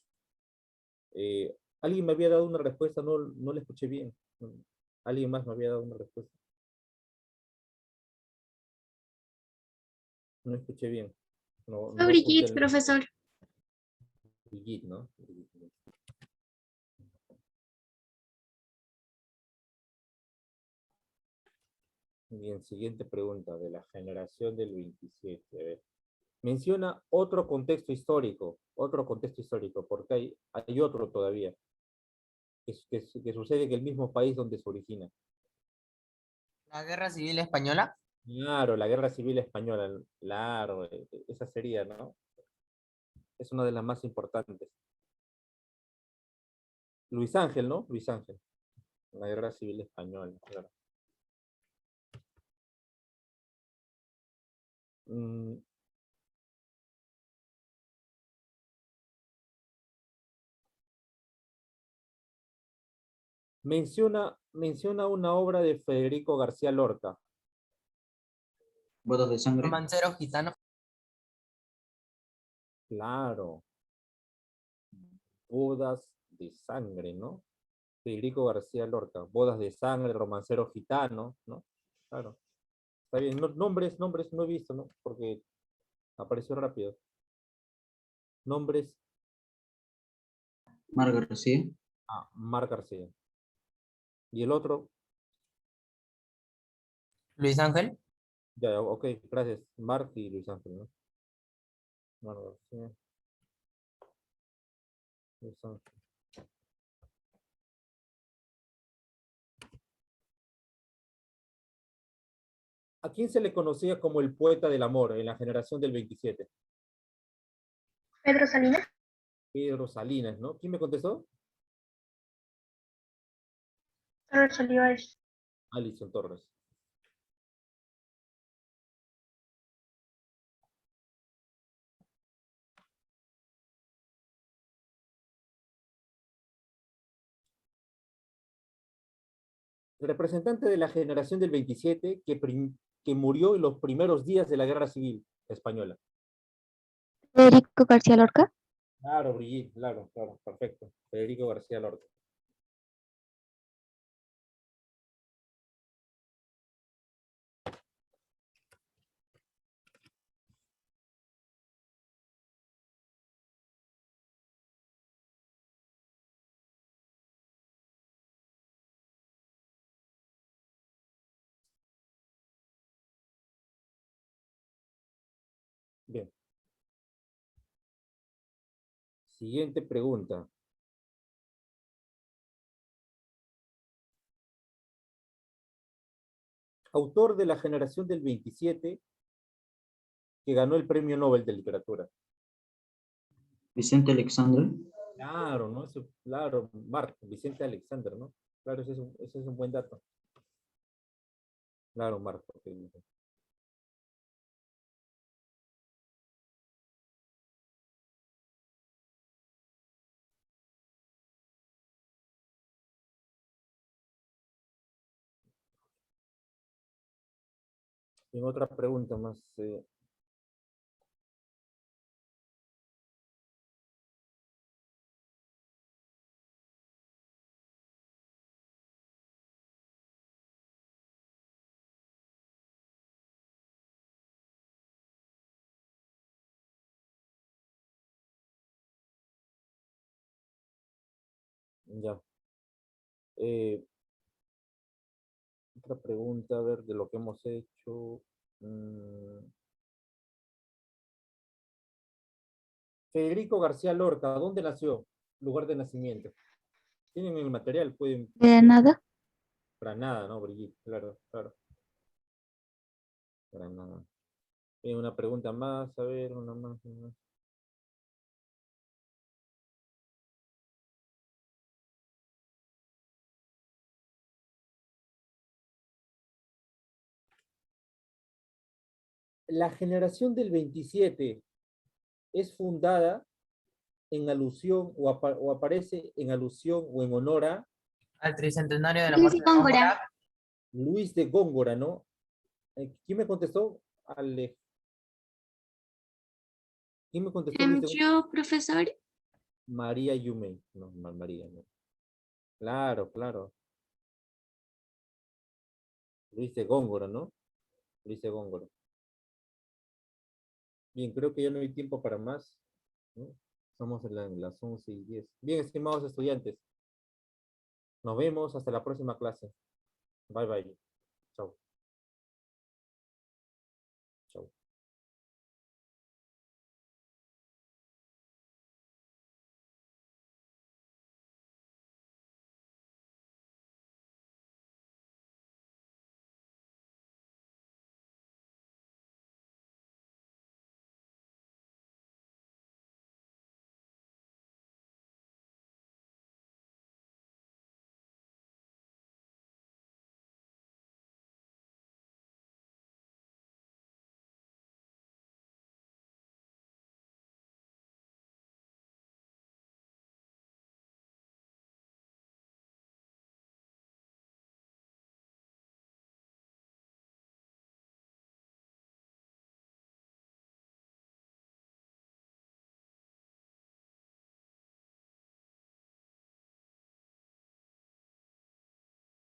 Alguien me había dado una respuesta, no la escuché bien. Alguien más me había dado una respuesta. No escuché bien. No, Fue no escuché Brigitte, el profesor. Brigitte, ¿no? Bien, siguiente pregunta de la generación del 27. A ver. Menciona otro contexto histórico, porque hay otro todavía, que sucede en el mismo país donde se origina. La Guerra Civil Española. Claro, la Guerra Civil Española, claro, esa sería, ¿no? Es una de las más importantes. Luis Ángel, ¿no? Luis Ángel, la Guerra Civil Española, claro. Mm, menciona una obra de Federico García Lorca. Bodas de sangre. Romancero gitano. Claro, bodas de sangre, ¿no? Federico García Lorca, bodas de sangre, romancero gitano, ¿no? Claro, está bien. Nombres no he visto, ¿no? Porque apareció rápido. Nombres, Marga García. Mar García. Y el otro, Luis Ángel. ya, ok, gracias. Marc y Luis Ángel, ¿no? Mar García, Luis Ángel. ¿A quién se le conocía como el poeta del amor en la generación del 27? Pedro Salinas. Pedro Salinas, ¿no? ¿Quién me contestó? Carlos Olivares. Alison Torres. El representante de la generación del 27 que murió en los primeros días de la Guerra Civil Española. Federico García Lorca. Claro, Brigitte, claro, perfecto. Federico García Lorca. Bien. Siguiente pregunta. Autor de la generación del 27 que ganó el Premio Nobel de Literatura. Vicente Alexandre. Claro, ¿no? Eso, claro, Marc, Vicente Alexander, ¿no? Claro, ese es un buen dato. Claro, Marc. Okay. En otra pregunta más. Ya. Eh, Otra pregunta, a ver, de lo que hemos hecho. Federico García Lorca, ¿dónde nació? Lugar de nacimiento. Tienen el material, pueden. Granada. Granada, ¿no, Brigitte? Claro. Granada. Una pregunta más, a ver, una más. La generación del 27 es fundada en alusión o aparece en alusión o en honor a Al tricentenario de la Luis muerte de Góngora. Góngora. Luis de Góngora, ¿no? ¿Quién me contestó? ¿Quién me contestó Luis de Góngora? Yo, profesor. María Yumey. No, María, no. Claro. Luis de Góngora, ¿no? Luis de Góngora. Bien, creo que ya no hay tiempo para más, ¿no? Estamos en las 11:10. Bien, estimados estudiantes, nos vemos hasta la próxima clase. Bye, bye. Chao.